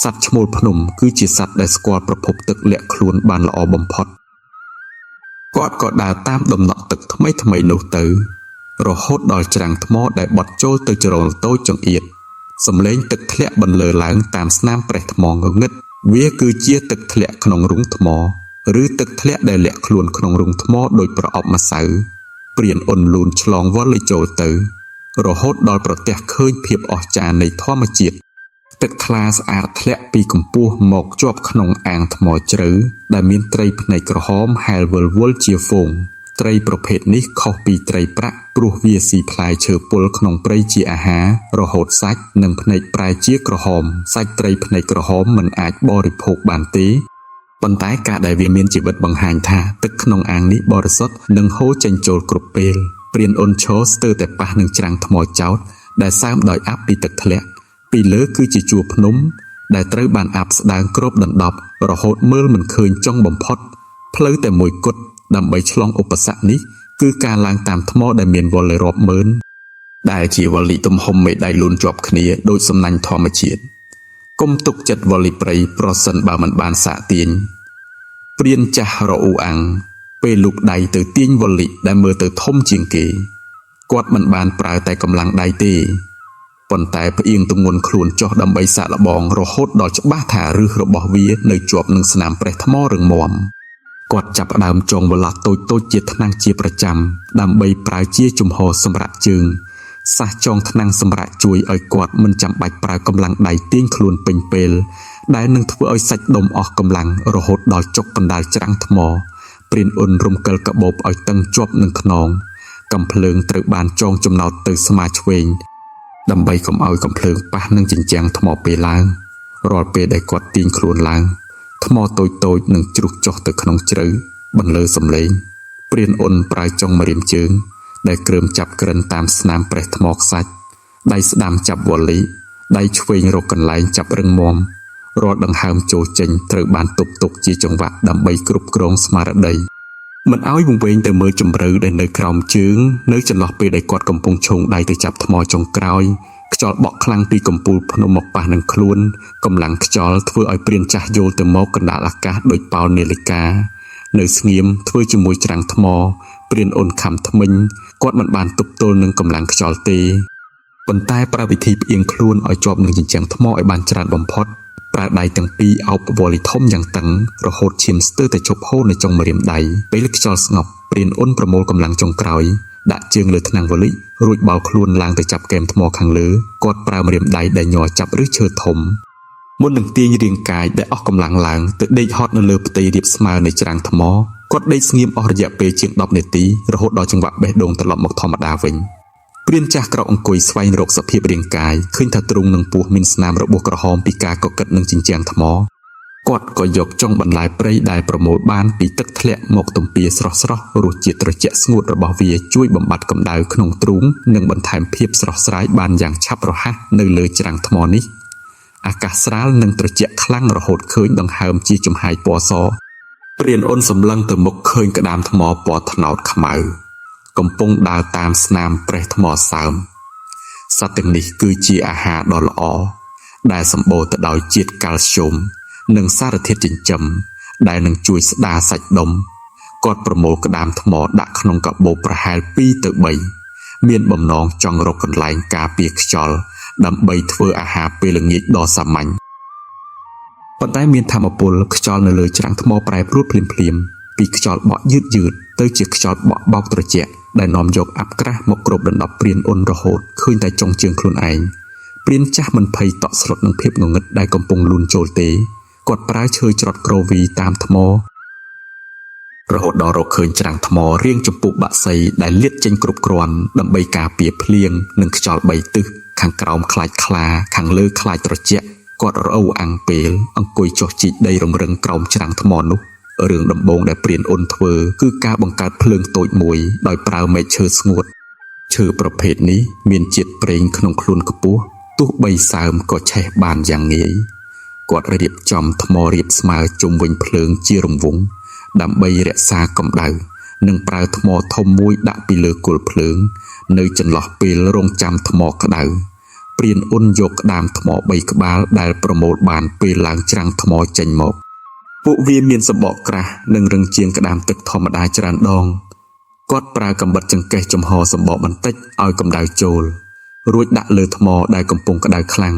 S1: សត្វឈ្មោលភ្នំគឺជាសត្វដែលស្គាល់ប្រភពទឹកលាក់ខ្លួនបានល្អបំផុតគាត់ក៏ដើរតាមដំណក់ទឹកថ្មីនោះទៅរហូតដល់ច្រាំងថ្មដែលបត់ចូលទៅជ្រងតូចចង្អៀតសំឡេងទឹកធ្លាក់បន្លឺឡើងតាមស្នាមប្រេះថ្មងងឹតវាគឺជាទឹកធ្លាក់ក្នុងរូងថ្មឬទឹកធ្លាក់ដែលលាក់ខ្លួនក្នុងរូងថ្មដោយប្រអប់ម្សៅព្រានអ៊ុនលូនឆ្លងវល់ចូលទៅរហូតដល់ប្រទះឃើញភាពអស្ចារ្យនៃធម្មជាតិទឹកថ្លាស្អាតធ្លាក់ពីកម្ពស់មកជាប់ក្នុងអាងថ្មជ្រៅដែលមានត្រីភ្នែកក្រហមហែលវិលវល់ជាហ្វូងត្រីប្រភេទនេះខុសពីត្រីប្រាក់ព្រោះវាស៊ីផ្លែឈើពុលក្នុងព្រៃជាអាហាររហូតសាច់និងភ្នែកប្រែជាក្រហមសាច់ត្រីភ្នែកក្រហមមិនអាចបរិភោគបានទេប៉ុន្តែការដែលវាមានជីវិតបង្ហាញថាទឹកក្នុងអាងនេះបរិសុទ្ធនិងហូរចេញចូលគ្រប់ពេលព្រានអ៊ុនឈរស្ទើរតែប៉ះនឹងច្រាំងថ្មចោតដែលសើមដោយអាប់ពីទឹកធ្លាក់ពីលើគឺជាជួរភ្នំដែលត្រូវបានអាប់ស្ដើងគ្របដណ្ដប់រហូតមើលមិនឃើញចុងបំផុតផ្លូវតែមួយគត់ដើម្បីឆ្លងឧបសគ្គនេះគឺការឡើងតាមថ្មដែលមានវល្លិរាប់ម៉ឺនដែលជាវល្លិទំហំមេដៃលូនជាប់គ្នាដោយសំណាញ់ធម្មជាតិកុំទុកចិត្តវល្លិព្រៃប្រសិនបើមិនបានសាកទាញព្រានចាស់រអ៊ូអាំងពេលលូកដៃទៅទាញវល្លិដែលមើលទៅធំជាងគេគាត់មិនបានប្រើតែកម្លាំងដៃទេប៉ុន្តែផ្អៀងទម្ងន់ខ្លួនចុះដើម្បីសាកល្បងរហូតដល់ច្បាស់ថាឫសរបស់វានៅជាប់នឹងស្នាមប្រេះថ្មរឹងមាំគាត់ចាប់ផ្ដើមចងវឡះតូចជាថ្នាំងជាប្រចាំដើម្បីប្រើជាជំហរសម្រាប់ជើងសះចងថ្នាំងសម្រាប់ជួយឲ្យគាត់មិនចាំបាច់ប្រើកម្លាំងដៃទាញខ្លួនពេញពេលដែលនឹងធ្វើឲ្យសាច់ដុំអស់កម្លាំងរហូតដល់ចុកកណ្ដាលច្រាំងថ្មព្រានអ៊ុនរំកិលកាបូបឲ្យតឹងជាប់នឹងខ្នងកំភ្លើងត្រូវបានចងចំណោតទៅស្មាឆ្វេងដើម្បីកុំឲ្យកំភ្លើងប៉ះនឹងជញ្ជាំងថ្មពេលឡើងរាល់ពេលដែលគាត់ទាញខ្លួនឡើងថ្មតូចនឹងជ្រុះចុះទៅក្នុងជ្រៅបន្លឺសំឡេងព្រានអ៊ុនប្រើចុងម្រាមជើងដែលគ្រើមចាប់ក្រិនតាមស្នាមប្រេះថ្មខ្សាច់ដៃស្ដាំចាប់វល្លិដៃឆ្វេងរកកន្លែងចាប់រឹងមាំរាល់ដង្ហើមចូលចេញត្រូវបានទប់ទុកជាចង្វាក់ដើម្បីគ្រប់គ្រងស្មារតីមិនឲ្យវង្វេងទៅមើលជម្រៅដែលនៅក្រោមជើងនៅចន្លោះពេលដែលគាត់កំពុងឈោងដៃទៅចាប់ថ្មចុងក្រោយខ្យល់បក់ខ្លាំងពីកំពូលភ្នំមកប៉ះនឹងខ្លួនកម្លាំងខ្យល់ធ្វើឲ្យព្រានចាស់យល់ទៅមកកណ្ដាលអាកាសដោយប៉ោលនាឡិកានៅស្ងៀមធ្វើជាមួយច្រាំងថ្មព្រានអ៊ុនខំថ្មិញគាត់មិនបានទប់ទល់នឹងកម្លាំងខ្យល់ទេប៉ុន្តែប្រើវិធីផ្អៀងខ្លួនឲ្យជាប់នឹងជញ្ជាំងថ្មឲ្យបានច្រើនបំផុតប្រើដៃទាំងពីរអោបវល្លិធំយ៉ាងតឹងរហូតឈាមស្ទើរតែជប់ហូរនៅចុងម្រាមដៃពេលខ្យល់ស្ងប់ព្រានអ៊ុនប្រមូលកម្លាំងចុងក្រោយដាក់ជើងលើថ្នាំងវល្លិរួចបោលខ្លួនឡើងទៅចាប់កែមថ្មខាងលើគាត់ប្រើម្រាមដៃដែលញ័រចាប់ឬឈើធំមុននឹងទាញរាងកាយដែលអស់កម្លាំងឡើងទៅដេកហត់នៅលើផ្ទៃរាបស្មើនៃច្រាំងថ្មគាត់ដេកស្ងៀមអស់រយៈពេលជាង10នាទីរហូតដល់ចង្វាក់បេះដូងត្រឡប់មកធម្មតាវិញព្រានចាស់ក្រោកអង្គុយស្វែងរកសភាពរាងកាយឃើញថាទ្រូងនិងពោះមានស្នាមរបួសក្រហមពីការកកិតនឹងជញ្ជាំងថ្មគាត់ក៏យកចុងបន្លែព្រៃដែលប្រមូលបានពីទឹកធ្លាក់មកទំពាស្រស់រសជាតិត្រជាក់ស្ងួតរបស់វាជួយបំបត្តិកម្ដៅក្នុងទ្រូងនិងបន្ថែមភាពស្រស់ស្រាយបានយ៉ាងឆាប់រហ័សនៅលើច្រាំងថ្មនេះអាកាសស្រាលនិងត្រជាក់ខ្លាំងរហូតឃើញដង្ហើមជាចំហាយពណ៌សព្រានអ៊ុនសម្លឹងទៅមុខឃើញក្តាមថ្មពណ៌ត្នោតខ្មៅកំពុងដើរតាមស្នាមប្រេះថ្មសើមសត្វទាំងនេះគឺជាអាហារដ៏ល្អដែលសម្បូរទៅដោយជាតិកាល់ស្យូមនិងសារធាតុចិញ្ចឹមដែលនឹងជួយស្ដារសាច់ដុំ គាត់ប្រមូលក្តាមថ្មដាក់ក្នុងកាបូបប្រហែល2 ទៅ 3មានបំណងចង់រកកន្លែងការពារខ្យល់ដើម្បីធ្វើអាហារពេលល្ងាចដ៏សាមញ្ញប៉ុន្តែមានធម្មពលខ្យល់នៅលើច្រាំងថ្មប្រែប្រួលភ្លាមពីខ្យល់បក់យឺតទៅជាខ្យល់បក់បោកត្រជាក់ដែលនាំយកអាប់ក្រាស់មកគ្របដណ្ដប់ព្រានអ៊ុនរហូតឃើញតែចុងជើងខ្លួនឯងព្រានចាស់មិនភ័យតក់ស្លុតនឹងភាពងងឹតដែលកំពុងលូនចូលទេគាត់ប្រើឈើច្រត់ក្រូវីតាមថ្មរហូតដល់រកឃើញច្រាំងថ្មរាងចម្ពុះបាក់សីដែលលាតចេញគ្រប់គ្រាន់ដើម្បីការពារភ្លៀងនិងខ្យល់3ទិសខាងក្រោមខ្លាចខ្លាខាងលើខ្លាចត្រជាក់គាត់រអ៊ូអាំងពេលអង្គុយចុះជីកដីរំរឹងក្រោមច្រាំងថ្មនោះរឿងដំបូងដែលព្រានអ៊ុនធ្វើគឺការបង្កើតភ្លើងតូចមួយដោយប្រើមែកឈើស្ងួតឈើប្រភេទនេះមានជាតិប្រេងក្នុងខ្លួនខ្ពស់ទោះបីសើមក៏ឆេះបានយ៉ាងងាយគាត់រៀបចំថ្មរៀបស្មើជុំវិញភ្លើងជារង្វង់ដើម្បីរក្សាកម្ដៅនិងប្រើថ្មធំមួយដាក់ពីលើគល់ភ្លើងនៅចន្លោះពេលរងចាំថ្មក្ដៅព្រានអ៊ុនយកក្តាមថ្ម3ក្បាលដែលប្រមូលបានពេលឡើងច្រាំងថ្មចេញមកពួកវាមានសម្បកក្រាស់និងរឹងជាងក្តាមទឹកធម្មតាច្រើនដងគាត់ប្រើកាំបិតចង្កេះចំហសម្បកបន្តិចឲ្យកម្ដៅចូលរួចដាក់លើថ្មដែលកំពុងក្ដៅខ្លាំង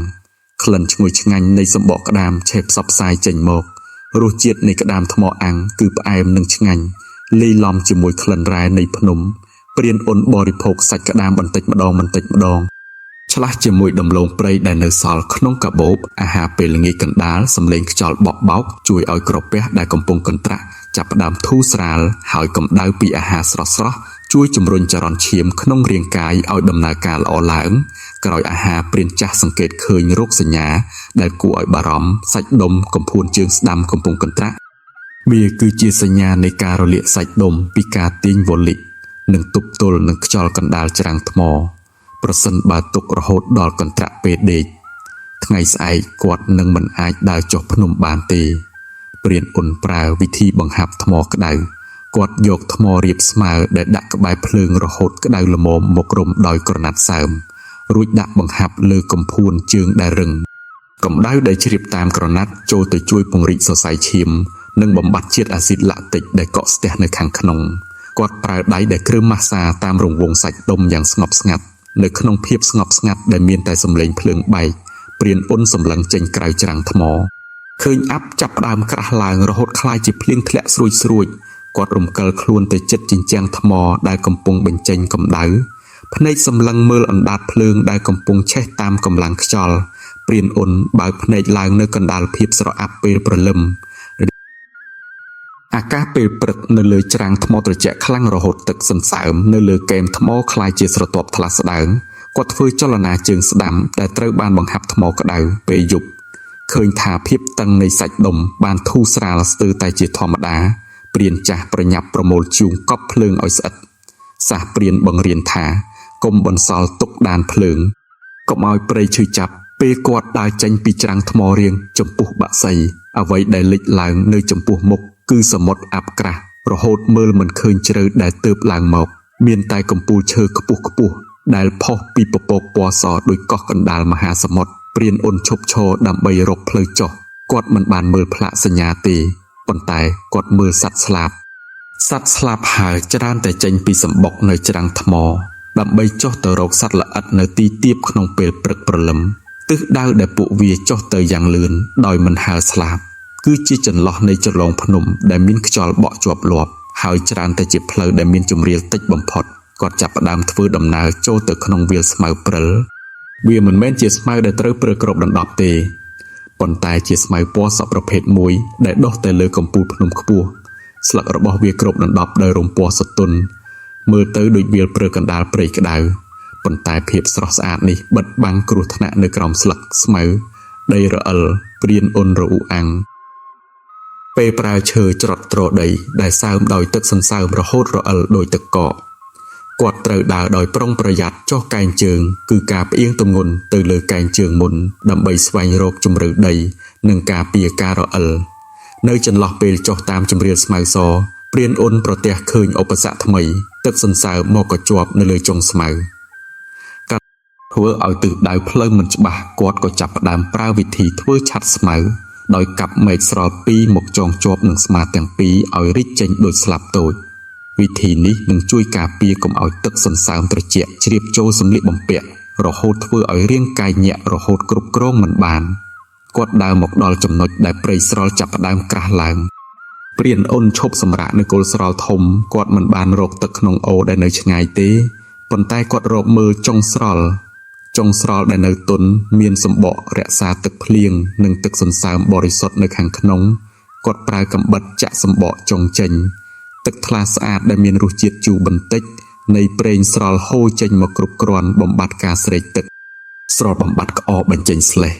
S1: ក្លិនឈ្ងុយឆ្ងាញ់នៃសម្បកក្តាមឆេះផ្សព្វផ្សាយចេញមករសជាតិនៃក្តាមថ្មអាំងគឺផ្អែមនិងឆ្ងាញ់លាយឡំជាមួយក្លិនរ៉ែនៃភ្នំព្រានអ៊ុនបរិភោគសាច់ក្តាមបន្តិចម្ដងឆ្លាស់ជាមួយដំឡូងព្រៃដែលនៅសល់ក្នុងកាបូបអាហារពេលល្ងាចកណ្ដាលសម្លេងខ្យល់បក់បោកជួយឲ្យក្រពះដែលកំពុងកន្ត្រាក់ចាប់ផ្ដើមធូរស្រាលហើយកម្ដៅពីអាហារស្រស់ជួយជំរុញចរន្តឈាមក្នុងរាងកាយឲ្យដំណើរការល្អឡើងក្រោយអាហារព្រានចាស់សង្កេតឃើញរោគសញ្ញាដែលគួរឲ្យបារម្ភសាច់ដុំកំភួនជើងស្ដាំកំពុងកន្ត្រាក់វាគឺជាសញ្ញានៃការរលាកសាច់ដុំពីការទាញវ៉ូលិកនិងទប់ទល់នឹងខ្យល់កណ្ដាលច្រាំងថ្មប្រសិនបើទុករហូតដល់កន្ត្រាក់ពេលដេកថ្ងៃស្អែកគាត់នឹងមិនអាចដើរចុះភ្នំបានទេព្រានអ៊ុនប្រើវិធីបង្ហាប់ថ្មក្ដៅគាត់យកថ្មរៀបស្មើដែលដាក់ក្បែរភ្លើងរហូតក្ដៅល្មមមករុំដោយក្រណាត់សើមរួចដាក់បង្ហាប់លើកំភួនជើងដែលរឹងកម្ដៅដែលជ្រាបតាមក្រណាត់ចូលទៅជួយពង្រីកសរសៃឈាមនិងបំបត្តិជាតិអាស៊ីតឡាក់ទិកដែលកកស្ទះនៅខាងក្នុងគាត់ប្រើដៃដែលគ្រើមម៉ាស្សាតាមរង្វង់សាច់ដុំយ៉ាងស្ងប់ស្ងាត់នៅក្នុងភាពស្ងប់ស្ងាត់ដែលមានតែសំឡេងភ្លើងបែកព្រានអ៊ុនសម្លឹងចេញក្រៅច្រាំងថ្មឃើញអាប់ចាប់ផ្ដើមក្រាស់ឡើងរហូតคล้ายជាភ្លៀងធ្លាក់ស្រួចគាត់រំកិលខ្លួនទៅជិតជញ្ជាំងថ្មដែលកំពុងបញ្ចេញកម្ដៅភ្នែកសម្លឹងមើលអណ្ដាតភ្លើងដែលកំពុងឆេះតាមកម្លាំងខ្យល់ព្រានអ៊ុនបើកភ្នែកឡើងនៅកណ្ដាលភាពស្រអាប់ពេលព្រលឹមអាកាសពេលព្រឹកនៅលើច្រាំងថ្មត្រជាក់ខ្លាំងរហូតទឹកសន្សើមនៅលើគែមថ្មคล้ายជាស្រទាប់ថ្លាស្ដើងគាត់ធ្វើចលនាជើងស្ដាំដែលត្រូវបានបង្ហាប់ថ្មក្ដៅពេលយប់ឃើញថាភាពតឹងនៃសាច់ដុំបានធូរស្រាលស្ទើរតែជាធម្មតាព្រានចាស់ប្រញាប់ប្រមូលជូងកប់ភ្លើងឲ្យស្អិតសះព្រានបង្រៀនថាកុំបន្សល់ទុកដានភ្លើងកុំឲ្យព្រៃឈឺចាប់ពេលគាត់ដើរចេញពីច្រាំងថ្មរៀងចំពោះបាក់សីអ្វីដែលលេចឡើងនៅចំពោះមុខគឺសមុទ្រអាប់ក្រាស់រហូតមើលមិនឃើញជ្រៅដែលទើបឡើងមកមានតែកំពូលឈើខ្ពស់ដែលផុសពីពពកពណ៌សដោយកោះកណ្ដាលមហាសមុទ្រព្រានអ៊ុនឈប់ឈរដើម្បីរកផ្លូវចុះគាត់មិនបានមើលផ្លាកសញ្ញាទេប៉ុន្តែគាត់មើលសត្វស្លាប់ហើរច្រើនតែចេញពីសម្បុកនៅច្រាំងថ្មដើម្បីចុះទៅរកសត្វល្អិតនៅទីទាបក្នុងពេលព្រឹកព្រលឹមទិសដៅដែលពួកវាចុះទៅយ៉ាងលឿនដោយមិនហើរស្លាប់គឺជាចន្លោះនៃចរឡងភ្នំដែលមានខ្យល់បក់ជាប់លាប់ហើយច្រើនតែជាផ្លូវដែលមានជម្រាលតិចបំផុតគាត់ចាប់ផ្ដើមធ្វើដំណើរចូលទៅក្នុងវាលស្មៅព្រិលវាមិនមែនជាស្មៅដែលត្រូវព្រើគ្របដណ្ដប់ទេប៉ុន្តែជាស្មៅពណ៌សប្រភេទមួយដែលដុះតែលើកំពូលភ្នំខ្ពស់ស្លឹករបស់វាគ្របដណ្ដប់ដោយរំពណ៌សទន់មើលទៅដូចវាលព្រើកណ្ដាលព្រៃក្តៅប៉ុន្តែភាពស្រស់ស្អាតនេះបិទបាំងគ្រោះថ្នាក់នៅក្រោមស្លឹកស្មៅដីរអិលព្រានអ៊ុនរអ៊ូអាំងពេលប្រើឈើច្រត់ត្រដីដែលសើមដោយទឹកសន្សើមរហូតរអិលដោយទឹកកកគាត់ត្រូវដើរដោយប្រុងប្រយ័ត្នចុះកែងជើងគឺការផ្អៀងទម្ងន់ទៅលើកែងជើងមុនដើម្បីស្វែងរកជម្រៅដីនិងការពារការរអិលនៅចន្លោះពេលចុះតាមជម្រាលស្មៅសព្រានអ៊ុនប្រទះឃើញឧបសគ្គថ្មីទឹកសន្សើមមកក៏ជាប់នៅលើចុងស្មៅកាត់ធ្វើឲ្យទិសដៅផ្លូវមិនច្បាស់គាត់ក៏ចាប់ផ្ដើមប្រើវិធីធ្វើឆ័ត្រស្មៅ ដោយកាប់មែកស្រល់ពីរមកចងជាប់នឹងស្មាទាំងពីរឲ្យរីកចេញដូចស្លាប់តូចវិធីនេះនឹងជួយការពារកុំឲ្យទឹកសន្សើមត្រជាក់ជ្រាបចូលសម្លៀកបំពាក់រហូតធ្វើឲ្យរាងកាយញាក់រហូតគ្រប់គ្រងមិនបានគាត់ដើរមកដល់ចំណុចដែលព្រៃស្រល់ចាប់ផ្ដើមក្រាស់ឡើងព្រានអូនឈប់សម្រាកនៅគល់ស្រល់ធំគាត់មិនបានរកទឹកក្នុងអូរដែលនៅឆ្ងាយទេប៉ុន្តែគាត់រកមើលចុងស្រល់ដែលនៅទន់មានសម្បករក្សាទឹកភ្លៀងនិងទឹកសន្សើមបរិសុទ្ធនៅខាងក្នុងគាត់ប្រើកាំបិតចាក់សម្បកចុងចេញទឹកថ្លាស្អាតដែលមានរសជាតិជូរបន្តិចនៃប្រេងស្រល់ហូរចេញមកគ្រប់គ្រាន់បំបត្តិការស្រេកទឹកស្រល់បំបត្តិក្អកបញ្ចេញស្លេះ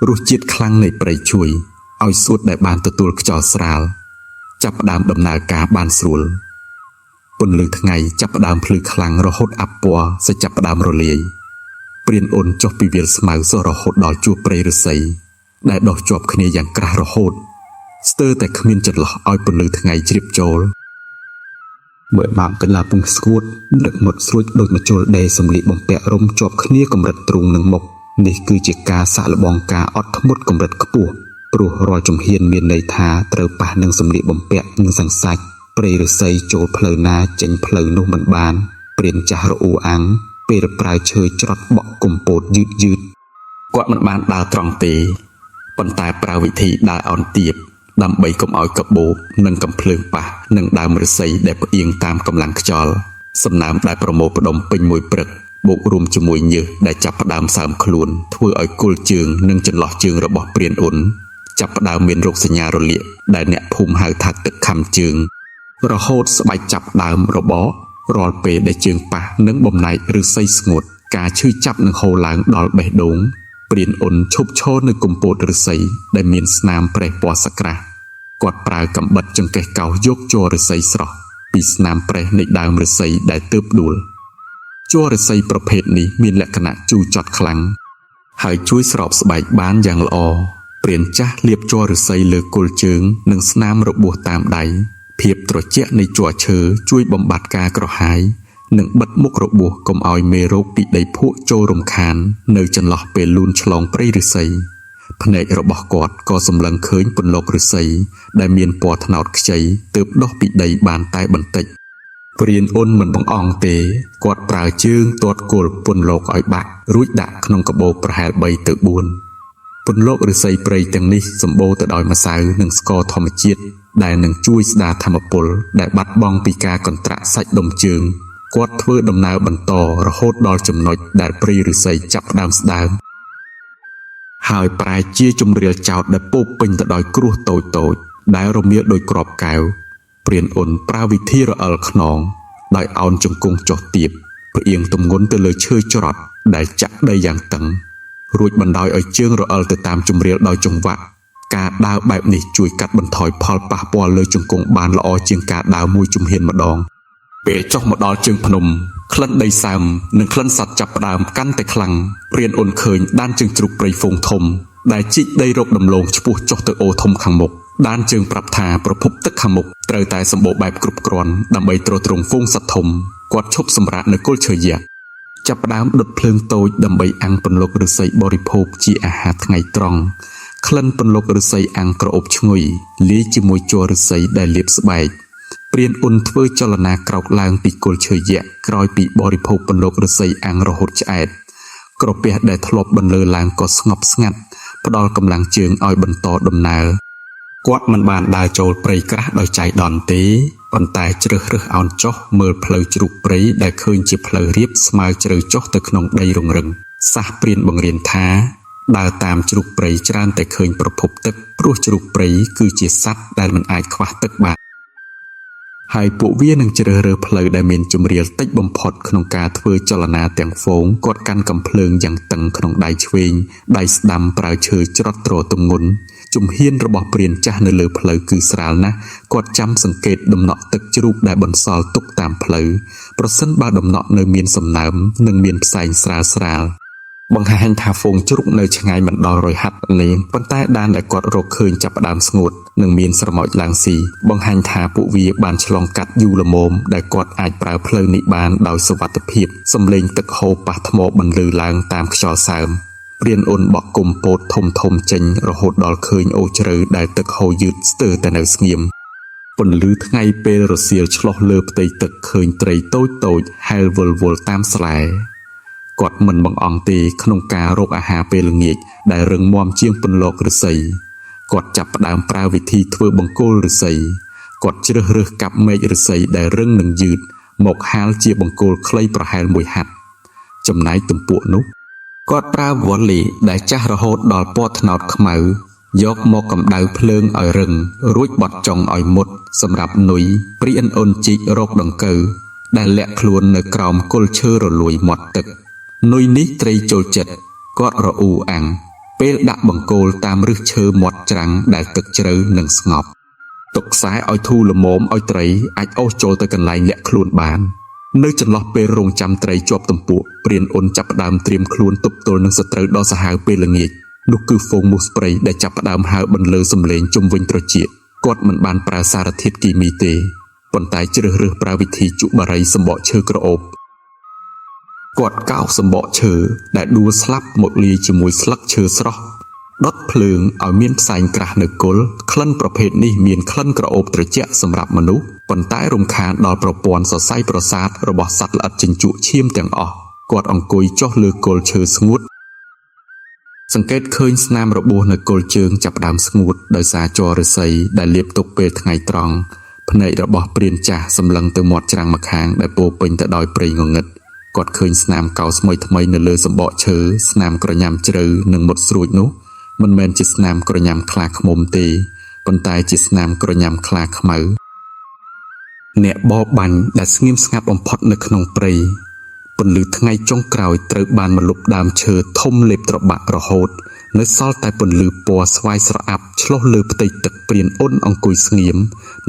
S1: រសជាតិខ្លាំងនៃព្រៃជួយឲ្យសួតដែលបានទទួលខ្យល់ស្រាលចាប់ផ្ដើមដំណើរការបានស្រួលពន្លឺថ្ងៃចាប់ផ្ដើមភ្លឺខ្លាំងរហូតអាប់ពណ៌sẽចាប់ផ្ដើមរលាយព្រានអូនចុះពីវាលស្មៅសោះរហូតដល់ជួបព្រៃឫស្សីដែលដុះជាប់គ្នាយ៉ាងក្រាស់រហូតស្ទើរតែគ្មានចន្លោះឲ្យពន្លឺថ្ងៃជ្រាបចូលបើបាមកន្លះពងស្ងួតដឹកមុតស្រួចដូចមកជុលដេសម្លៀកបំពាក់រុំជាប់គ្នាកម្រិតទ្រូងនឹងមុខនេះគឺជាការសាក់លបងការអត់ធ្មត់កម្រិតខ្ពស់ព្រោះរាល់ជំហានមានន័យថាត្រូវប៉ះនឹងសម្លៀកបំពាក់និងសង្សាច់ព្រៃឫស្សីចូលផ្លូវណាចេញផ្លូវនោះមិនបានព្រានចាស់រអ៊ូអាំងពេលប្រើឈើច្រត់បក់កំពតយឺតគាត់មិនបានដើរត្រង់ទេប៉ុន្តែប្រើវិធីដើរអោនទាបដើម្បីកុំឲ្យកបោបនិងកំភ្លើងប៉ះនឹងដើមឫស្សីដែលផ្អៀងតាមកម្លាំងខ្យល់សំណើមដែលប្រមូលផ្ដុំពេញមួយព្រឹកបូករួមជាមួយញើសដែលចាប់ផ្ដើមសើមខ្លួនធ្វើឲ្យគល់ជើងនិងចន្លោះជើងរបស់ព្រានអ៊ុនចាប់ផ្ដើមមានរោគសញ្ញារលាកដែលអ្នកភូមិហៅថាទឹកខំជើងរហូតស្បែកចាប់ដើមរបករាល់ពេលដែលជើងប៉ះនឹងបំណែកឫស្សីស្ងួតការឈឺចាប់នឹងហូរឡើងដល់បេះដូងព្រានអ៊ុនឈប់ឈរនៅកំពតឫស្សីដែលមានស្នាមប្រេះពណ៌សក្រាស់គាត់ប្រើកាំបិតចង្កេះកោសយកជ័រឫស្សីស្រស់ពីស្នាមប្រេះនៃដើមឫស្សីដែលទើបដួលជ័រឫស្សីប្រភេទនេះមានលក្ខណៈជូរចត់ខ្លាំងហើយជួយស្រោបស្បែកបានយ៉ាងល្អព្រានចាស់លាបជ័រឫស្សីលើគល់ជើងនិងស្នាមរបួសតាមដៃភាពត្រជាក់នៃជ័រឈើជួយបំបត្តិការក្រហាយនិងបិទមុខរបួសកុំឲ្យមេរោគពីដីភក់ចូលរំខាននៅចន្លោះពេលលូនឆ្លងព្រៃឫស្សីភ្នែករបស់គាត់ក៏សម្លឹងឃើញពន្លកឫស្សីដែលមានពណ៌ត្នោតខ្ចីទើបដុះពីដីបានតែបន្តិចព្រានអ៊ុនមិនបង្អង់ទេគាត់ប្រើជើងទាត់គល់ពន្លកឲ្យបាក់រួចដាក់ក្នុងកាបូបប្រហែល3ទៅ4ពន្លកឫស្សីព្រៃទាំងនេះសម្បូរទៅដោយម្សៅនិងស្ករធម្មជាតិដែលនឹងជួយស្ដារធម្មពលដែលបាត់បង់ពីការកន្ត្រាក់សាច់ដុំជើងគាត់ធ្វើដំណើរបន្តរហូតដល់ចំណុចដែលព្រៃឫស្សីចាប់ផ្ដើមស្ដើងហើយប្រែជាជំរាលចោតដែលពោពេញទៅដោយគ្រួសតូចដែលរមៀលដោយគ្រាប់កែវព្រានអ៊ុនប្រើវិធីរអិលខ្នងដោយអោនជង្គង់ចុះទាបផ្អៀងទម្ងន់ទៅលើឈើច្រត់ដែលចាក់ដីយ៉ាងតឹងរួចបណ្ដោយឲ្យជើងរអិលទៅតាមជំរាលដោយចង្វាក់ការដើរបែបនេះជួយកាត់បន្ថយផលប៉ះពាល់លើជង្គង់បានល្អជាងការដើរមួយជំហានម្ដងពេលចុះមកដល់ជើងភ្នំក្លិនដីសើមនិងក្លិនសត្វចាប់ផ្ដើមកាន់តែខ្លាំងព្រានអ៊ុនឃើញដានជើងជ្រូកព្រៃហ្វូងធំដែលជីកដីរកដំឡូងឆ្ពោះចុះទៅអូរធំខាងមុខដានជើងប្រាប់ថាប្រភពទឹកខាងមុខត្រូវតែសម្បូរបែបគ្រប់គ្រាន់ដើម្បីទ្រទ្រង់ហ្វូងសត្វធំគាត់ឈប់សម្រាកនៅគល់ឈើយក្សចាប់ផ្ដើមដុតភ្លើងតូចដើម្បីអាំងពន្លកឫស្សីបរិភោគជាអាហារថ្ងៃត្រង់ក្លិនពន្លកឫស្សីអាំងក្រអូបឈ្ងុយលាយជាមួយជ័រឫស្សីដែលលាបស្បែកព្រានអ៊ុនធ្វើចលនាក្រោកឡើងពីគល់ឈើយក្សក្រោយពីបរិភោគពន្លកឫស្សីអាំងរហូតឆ្អែតក្រពះដែលធ្លាប់បន្លឺឡើងក៏ស្ងប់ស្ងាត់ផ្ដល់កម្លាំងជើងឲ្យបន្តដំណើរគាត់មិនបានដើរចូលព្រៃក្រាស់ដោយចៃដន្យទេប៉ុន្តែជ្រើសរើសអោនចុះមើលផ្លូវជ្រូកព្រៃដែលឃើញជាផ្លូវរាបស្មើជ្រៅចុះទៅក្នុងដីរងរឹងសាសព្រានបង្រៀនថាដើរតាមជ្រូកព្រៃច្រើនតែឃើញប្រភពទឹកព្រោះជ្រូកព្រៃគឺជាសត្វដែលមិនអាចខ្វះទឹកបានហើយពួកវានឹងជ្រើសរើសផ្លូវដែលមានជម្រាលតិចបំផុតក្នុងការធ្វើចលនាទាំងហ្វូងគាត់កាន់កាំភ្លើងយ៉ាងតឹងក្នុងដៃឆ្វេងដៃស្ដាំប្រើឈើច្រត់ទ្រទម្ងន់ជំហានរបស់ព្រានចាស់នៅលើផ្លូវគឺស្រាលណាស់គាត់ចាំសង្កេតដំណក់ទឹកជ្រូកដែលបន្សល់ទុកតាមផ្លូវប្រសិនបើដំណក់នៅមានសំណើមនិងមានផ្សែងស្រាលបង្ហាញថាហ្វូងជ្រូកនៅឆ្ងាយមិនដល់100ហត្ថលេងប៉ុន្តែដានដែលគាត់រកឃើញចាប់ផ្ដើមស្ងួតនិងមានស្រមោចឡើងស៊ីបង្ហាញថាពួកវាបានឆ្លងកាត់យូរល្មមដែលគាត់អាចប្រើផ្លូវនេះបានដោយសុវត្ថិភាពសំឡេងទឹកហូរប៉ះថ្មបន្លឺឡើងតាមខ្យល់សើម ព្រានអូនបក់គុំពោតធំធំចេញរហូតដល់ឃើញអូជ្រៅដែលទឹកហូរយឺតស្ទើរតែនៅស្ងៀមពន្លឺថ្ងៃពេលរសៀលឆ្លុះលើផ្ទៃទឹកឃើញត្រីតូចតូចហែលវិលវល់តាមស្លែគាត់មិនបង្អង់ទេក្នុងការរកអាហារពេលល្ងាចដែលរឹងមាំជាងពន្លកឫស្សីគាត់ចាប់ផ្ដើមប្រើវិធីធ្វើបង្គោលឫស្សីគាត់ជ្រើសរើសកាប់មែកឫស្សីដែលរឹងនិងយឺតមកហាលជាបង្គោលខ្លីប្រហែល1ហត្ថចំណែកទំពក់នោះគាត់ប្រើវ៉លលីដែលចាស់រហូតដល់ពណ៌ត្នោតខ្មៅយកមកកម្ដៅភ្លើងឲ្យរឹងរួចបត់ចុងឲ្យមុតសម្រាប់នុយព្រានអូនជីករកដង្កូវដែលលាក់ខ្លួននៅក្រោមគល់ឈើរលួយមាត់ទឹកនុយនេះត្រីចូលចិត្តគាត់រអ៊ូអាំងពេលដាក់បង្គោលតាមឫសឈើមាត់ច្រាំងដែលទឹកជ្រៅនិងស្ងប់ទុកខ្សែឲ្យធូរល្មមឲ្យត្រីអាចអូសចូលទៅកន្លែងលាក់ខ្លួនបាននៅចន្លោះពេលរងចាំត្រីជាប់ទំពក់ព្រានអូនចាប់ផ្ដើមត្រៀមខ្លួនទប់ទល់នឹងសត្រូវដ៏សាហាវពេលល្ងាចនោះគឺហ្វូងមូសព្រៃដែលចាប់ផ្ដើមហើរបន្លឺសំឡេងជុំវិញត្រចៀកគាត់មិនបានប្រើសារធាតុគីមីទេប៉ុន្តែជ្រើសរើសប្រើវិធីជក់បារីសម្បកឈើក្រអូបគាត់កោសសម្បកឈើដែលដួលស្លាប់មកលាយជាមួយស្លឹកឈើស្រស់ដុតភ្លើងឲ្យមានផ្សែងក្រាស់នៅគល់ក្លិនប្រភេទនេះមានក្លិនក្រអូបត្រជាក់សម្រាប់មនុស្សប៉ុន្តែរំខានដល់ប្រព័ន្ធសរសៃប្រសាទរបស់សត្វល្អិតជញ្ជក់ឈាមទាំងអស់គាត់អង្គុយចុះលើគល់ឈើស្ងួតសង្កេតឃើញស្នាមរបួសនៅគល់ជើងចាប់ផ្ដើមស្ងួតដោយសារជ័រឫស្សីដែលលាបទុកពេលថ្ងៃត្រង់ភ្នែករបស់ព្រានចាស់សម្លឹងទៅមាត់ច្រាំងម្ខាងដែលពោពេញទៅដោយព្រៃងងឹតគាត់ឃើញស្នាមកោសថ្មីនៅលើសម្បកឈើស្នាមក្រញាំជ្រៅនិងមុតស្រួចនោះមិនមែនជាស្នាមក្រញាំខ្លាឃ្មុំទេប៉ុន្តែជាស្នាមក្រញាំខ្លាខ្មៅអ្នកបរបាញ់ដែលស្ងៀមស្ងាត់បំផុតនៅក្នុងព្រៃពន្លឺថ្ងៃចុងក្រោយត្រូវបានមកលុបដើមឈើធំលេបត្របាក់រហូតនៅសល់តែពន្លឺពណ៌ស្វាយស្រអាប់ឆ្លុះលើផ្ទៃទឹកព្រានអូនអង្គុយស្ងៀម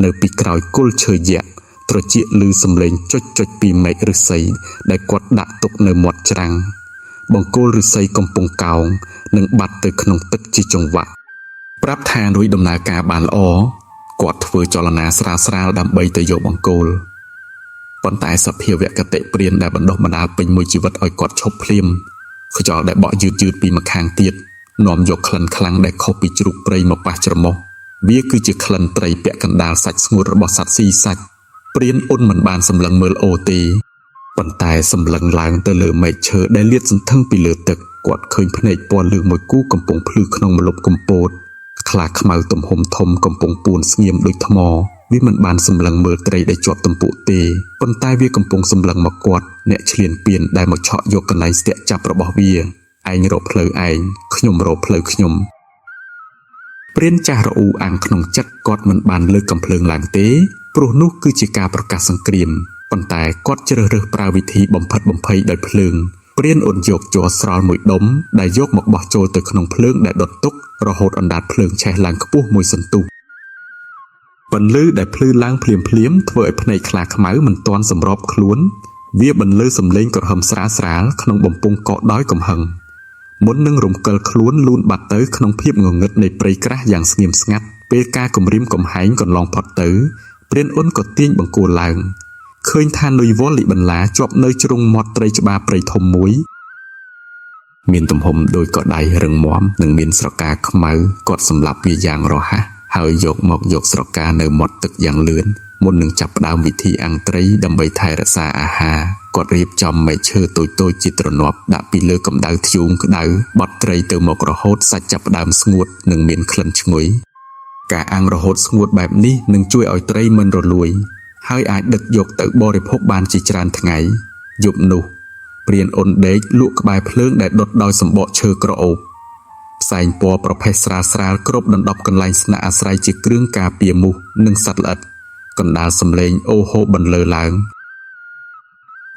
S1: នៅពីក្រោយគល់ឈើយក្សត្រចៀកឮសំឡេងចុចពីមែកឫស្សីដែលគាត់ដាក់ទុកនៅមាត់ច្រាំងបង្គោលឫស្សីកំពុងកោងនិងបាត់ទៅក្នុងទឹកជាចង្វាក់ប្រាប់ថារួយដំណើរការបានល្អគាត់ធ្វើចលនាស្រាលដើម្បីទៅយកបង្គោលប៉ុន្តែសភាវគតិព្រានដែលបណ្ដុះបណ្ដាលពេញមួយជីវិតឲ្យគាត់ឈប់ភ្លាមខ្យល់ដែលបក់យឺតពីម្ខាងទៀតនាំយកក្លិនខ្លាំងដែលខុសពីជ្រូកព្រៃមកប៉ះច្រមុះវាគឺជាក្លិនត្រីពាក់កណ្ដាលសាច់ស្ងួតរបស់សត្វស៊ីសាច់ព្រានអ៊ុនមិនបានសម្លឹងមើលអូទេប៉ុន្តែសម្លឹងឡើងទៅលើមែកឈើដែលលាតសន្ធឹងពីលើទឹកគាត់ឃើញភ្នែកពណ៌លឿងមួយគូកំពុងភ្លឺក្នុងម្លប់កំពតខ្លាខ្មៅទំហំធំកំពុងពួនស្ងៀមដូចថ្មវាមិនបានសម្លឹងមើលត្រីដែលជាប់ទំពក់ទេប៉ុន្តែវាកំពុងសម្លឹងមកគាត់អ្នកឈ្លានពានដែលមកឆក់យកកន្លែងស្ទាក់ចាប់របស់វាឯងរកផ្លូវឯងខ្ញុំរកផ្លូវខ្ញុំព្រានចាស់រអ៊ូអាំងក្នុងចិត្តគាត់មិនបានលើកកំភ្លើងឡើងទេព្រោះនោះគឺជាការប្រកាសសង្គ្រាមប៉ុន្តែគាត់ជ្រើសរើសប្រើវិធីបំផិតបំភ័យដោយភ្លើងព្រានអូនយកជ័រស្រល់មួយដុំដែលយកមកបោះចូលទៅក្នុងភ្លើងដែលដុតទុករហូតអណ្ដាតភ្លើងឆេះឡើងខ្ពស់មួយសន្ទុះពន្លឺដែលភ្លឺឡើងភ្លាមធ្វើឲ្យភ្នែកខ្លាខ្មៅមិនទាន់សម្របខ្លួនវាបន្លឺសំឡេងក្រហមស្រាលក្នុងបំពង់កកដោយកំហឹងមុននឹងរំកិលខ្លួនលូនបាត់ទៅក្នុងភាពងងឹតនៃព្រៃក្រាស់យ៉ាងស្ងៀមស្ងាត់ពេលការគំរាមកំហែងកន្លងផុតទៅព្រានអ៊ុនក៏ទាញបង្គោលឡើងឃើញថានុយវ៉លលីបន្លាជាប់នៅជ្រុងមាត់ត្រីច្បារព្រៃធំមួយមានទំហំដូចកដៃរឹងមាំនិងមានស្រកាខ្មៅគាត់សម្លាប់វាយ៉ាងរហ័សហើយយកស្រកានៅមាត់ទឹកយ៉ាងលឿនមុននឹងចាប់ផ្ដើមវិធីអាំងត្រីដើម្បីថែរក្សាអាហារគាត់រៀបចំមែកឈើតូចជាទ្រនាប់ដាក់ពីលើកម្ដៅធ្យូងក្ដៅបត់ត្រីទៅមករហូតសាច់ចាប់ផ្ដើមស្ងួតនិងមានក្លិនឈ្ងុយការអាំងរហូតស្ងួតបែបនេះនឹងជួយឲ្យត្រីមិនរលួយហើយអាចដឹកយកទៅបរិភោគបានជាច្រើនថ្ងៃយប់នោះព្រានអ៊ុនដេកលក់ក្បែរភ្លើងដែលដុតដោយសម្បកឈើក្រអូបផ្សែងពណ៌ប្រផេះស្រាលគ្រប់ដណ្ដប់កន្លែងស្នាក់អាស្រ័យជាគ្រឿងការពារមូសនិងសត្វល្អិតកណ្ដាលសំឡេងអូហូបន្លឺឡើង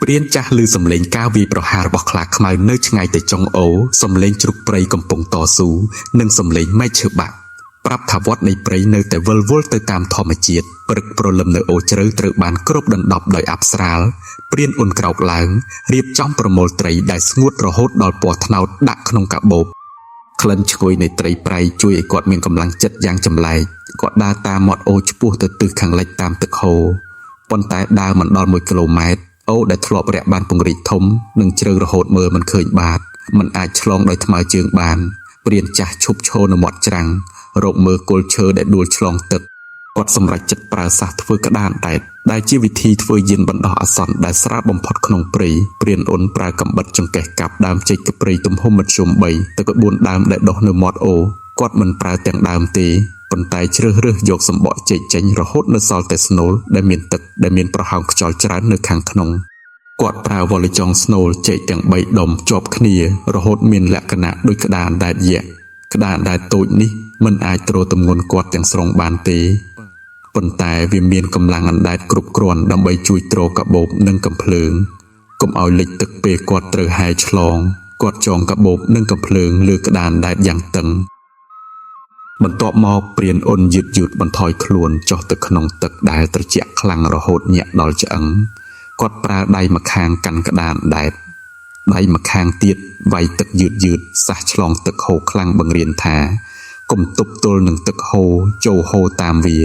S1: ព្រានចាស់ឮសំឡេងការវាយប្រហាររបស់ខ្លាខ្មៅនៅឆ្ងាយទៅចុងអូសំឡេងជ្រូកព្រៃកំពុងតស៊ូនិងសំឡេងមែកឈើបាក់ប្រាប់ថាវត្តនៃព្រៃនៅតែវិលវល់ទៅតាមធម្មជាតិព្រឹកព្រលឹមនៅអូជ្រៅត្រូវបានគ្របដណ្ដប់ដោយអប្សរាលព្រានអ៊ុនក្រោកឡើងរៀបចំប្រមូលត្រីដែលស្ងួតរហូតដល់ពណ៌ត្នោតដាក់ក្នុងកាបូបក្លិនឈ្ងុយនៃត្រីប្រៃជួយឲ្យគាត់មានកម្លាំងចិត្តយ៉ាងចម្លែកគាត់ដើរតាមមាត់អូឆ្ពោះទៅទិសខាងលិចតាមទឹកហូរប៉ុន្តែដើរមិនដល់1គីឡូម៉ែត្រអូដែលធ្លាប់រាក់បានពង្រីកធំនិងជ្រៅរហូតមើលមិនឃើញបាត มันអាចឆ្លងដោយថ្មើរជើងបានព្រានចាស់ឈប់ឈរនៅមាត់ច្រាំងរកមើលគល់ឈើដែលដួលឆ្លងទឹកគាត់សម្រេចចិត្តប្រើសាសធ្វើក្តារដែតដែលជាវិធីធ្វើយានបណ្ដោះអាសន្នដែលស្រាលបំផុតក្នុងព្រៃព្រានអ៊ុនប្រើកាំបិតចង្កេះកាប់ដើមចេកព្រៃទំហំមធ្យម3ទៅ4ដើមដែលដុះនៅមាត់អូគាត់មិនប្រើទាំងដើមទេប៉ុន្តែជ្រើសរើសយកសម្បកចេកចេញរហូតនៅសល់តែស្នូលដែលមានទឹកដែលមានប្រហោងខ្យល់ច្រើននៅខាងក្នុងគាត់ប្រើវ៉លចុងស្នូលចេកទាំង3ដុំជាប់គ្នារហូតមានលក្ខណៈដូចក្តារដែតយក្សក្តារដែតតូចនេះមិនអាចទ្រទម្ងន់គាត់ទាំងស្រុងបានទេប៉ុន្តែវាមានកម្លាំងអណ្ដែតគ្រប់គ្រាន់ដើម្បីជួយទ្រកាបូបនិងកាំភ្លើងកុំឲ្យលិចទឹកពេលគាត់ត្រូវហែលឆ្លងគាត់ចងកាបូបនិងកាំភ្លើងលើក្តារអណ្ដែតយ៉ាងតឹងបន្ទាប់មកព្រានអ៊ុនយឺតបន្ថយខ្លួនចុះទៅក្នុងទឹកដែលត្រជាក់ខ្លាំងរហូតញាក់ដល់ឆ្អឹងគាត់ប្រើដៃម្ខាងកាន់ក្តារអណ្ដែតដៃម្ខាងទៀតវាយទឹកយឺតសះឆ្លងទឹកហូរខ្លាំងបង្រៀនថាកុំទប់ទល់នឹងទឹកហូរចូលហូរតាមវា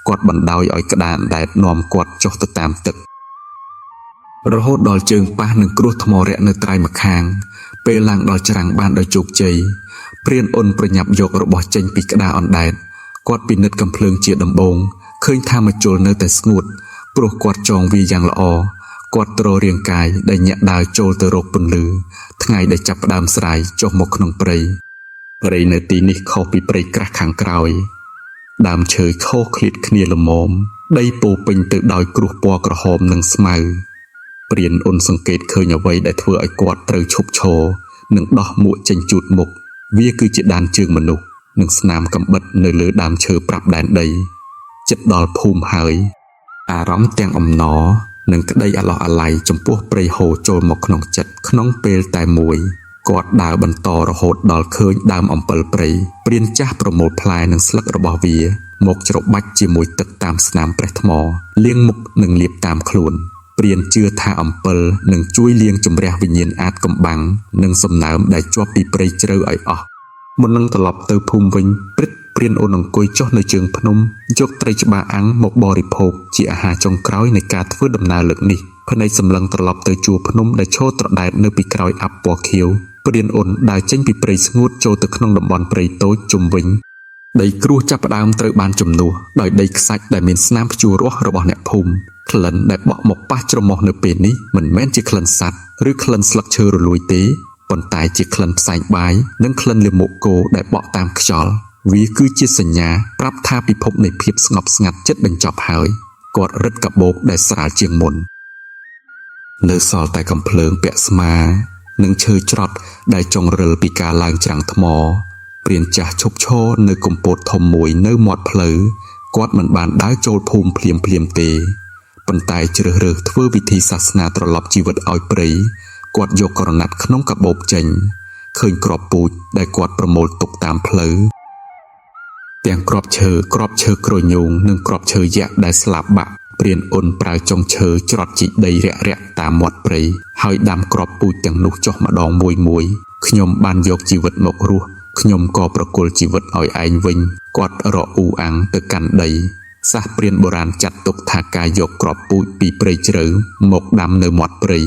S1: គាត់បណ្ដោយឲ្យក្តារអណ្ដែតនាំគាត់ចុះទៅតាមទឹករហូតដល់ជើងប៉ះនឹងគ្រួសថ្មរាក់នៅត្រៃម្ខាងពេលឡើងដល់ច្រាំងបានដោយជោគជ័យព្រានអ៊ុនប្រញាប់យករបស់ចេញពីក្តារអណ្ដែតគាត់ពិនិត្យកាំភ្លើងជាដំបូងឃើញថាម្ជុលនៅតែស្ងួតព្រោះគាត់ចងវាយ៉ាងល្អគាត់ទ្ររាងកាយដែលញាក់ដើរចូលទៅរកពន្លឺថ្ងៃដែលចាប់ផ្ដើមស្រាយចុះមកក្នុងព្រៃនៅទីនេះខុសពីព្រៃក្រាស់ខាងក្រោយដើមឈើខុសឃ្លាតគ្នាល្មមដីពោពេញទៅដោយគ្រួសពណ៌ក្រហមនិងស្មៅព្រានអ៊ុនសង្កេតឃើញអ្វីដែលធ្វើឲ្យគាត់ត្រូវឈប់ឈរនិងដោះមួកចេញជូតមុខវាគឺជាដានជើងមនុស្សនិងស្នាមកាំបិតនៅលើដើមឈើប្រាប់ដែនដីជិតដល់ភូមិហើយអារម្មណ៍ទាំងអំណរនិងក្តីអាឡោះអាល័យចំពោះព្រៃហូរចូលមកក្នុងចិត្តក្នុងពេលតែមួយគាត់ដើរបន្តរហូតដល់ឃើញដើមអំពិលព្រៃព្រានចាស់ប្រមូលផ្លែនិងស្លឹករបស់វាមកច្របាច់ជាមួយទឹកតាមស្នាមប្រេះថ្មលាងមុខនិងលាបតាមខ្លួនព្រានជឿថាអំពិលនឹងជួយលាងជម្រះវិញ្ញាណអាតកំបាំងនិងសំណើមដែលជាប់ពីព្រៃជ្រៅឲ្យអស់មុននឹងត្រឡប់ទៅភូមិវិញព្រានអ៊ុនអង្គុយចុះនៅជើងភ្នំយកត្រីច្បាអាំងមកបរិភោគជាអាហារចុងក្រោយនៃការធ្វើដំណើរលើកនេះភ្នែកសម្លឹងត្រឡប់ទៅជួរភ្នំដែលឈរត្រដែតនៅពីក្រោយអាប់ពណ៌ខៀវព្រានអ៊ុនដើរចេញពីព្រៃស្ងួតចូលទៅក្នុងតំបន់ព្រៃតូចជុំវិញដីគ្រួសចាប់ផ្ដើមត្រូវបានជំនួសដោយដីខ្សាច់ដែលមានស្នាមព្យួររាស់របស់អ្នកភូមិក្លិនដែលបក់មកប៉ះច្រមុះនៅពេលនេះមិនមែនជាក្លិនសត្វឬក្លិនស្លឹកឈើរលួយទេប៉ុន្តែជាក្លិនផ្សែងបាយនិងក្លិនលាមកគោដែលបក់តាមខ្យល់វាគឺជាសញ្ញាប្រាប់ថាពិភពនៃភាពស្ងប់ស្ងាត់ជិតបញ្ចប់ហើយគាត់រឹតកាបូបដែលស្រាលជាងមុននៅសល់តែកាំភ្លើងពាក់ស្មានិងឈើច្រត់ដែលចង្រិលពីការឡើងច្រាំងថ្មព្រានចាស់ឈប់ឈរនៅកំពតធំមួយនៅមាត់ផ្លូវគាត់មិនបានដើរចូលភូមិភ្លាមទេប៉ុន្តែជ្រើសរើសធ្វើពិធីសាសនាត្រឡប់ជីវិតឲ្យព្រៃគាត់យកក្រណាត់ក្នុងកាបូបចេញឃើញគ្រាប់ពូជដែលគាត់ប្រមូលទុកតាមផ្លូវទាំងគ្រាប់ឈើក្រញូងនិងគ្រាប់ឈើយក្សដែលស្លាប់បាក់ព្រានអ៊ុនប្រើចុងឈើច្រត់ជីកដីរាក់តាមមាត់ព្រៃហើយដាំគ្រាប់ពូជទាំងនោះចុះម្ដងមួយខ្ញុំបានយកជីវិតមករស់ខ្ញុំក៏ប្រគល់ជីវិតឲ្យឯងវិញគាត់រកអ៊ូអាំងទៅកាន់ដីសាសព្រានបុរាណចាត់ទុកថាការយកគ្រាប់ពូជពីព្រៃជ្រៅមកដាំនៅមាត់ព្រៃ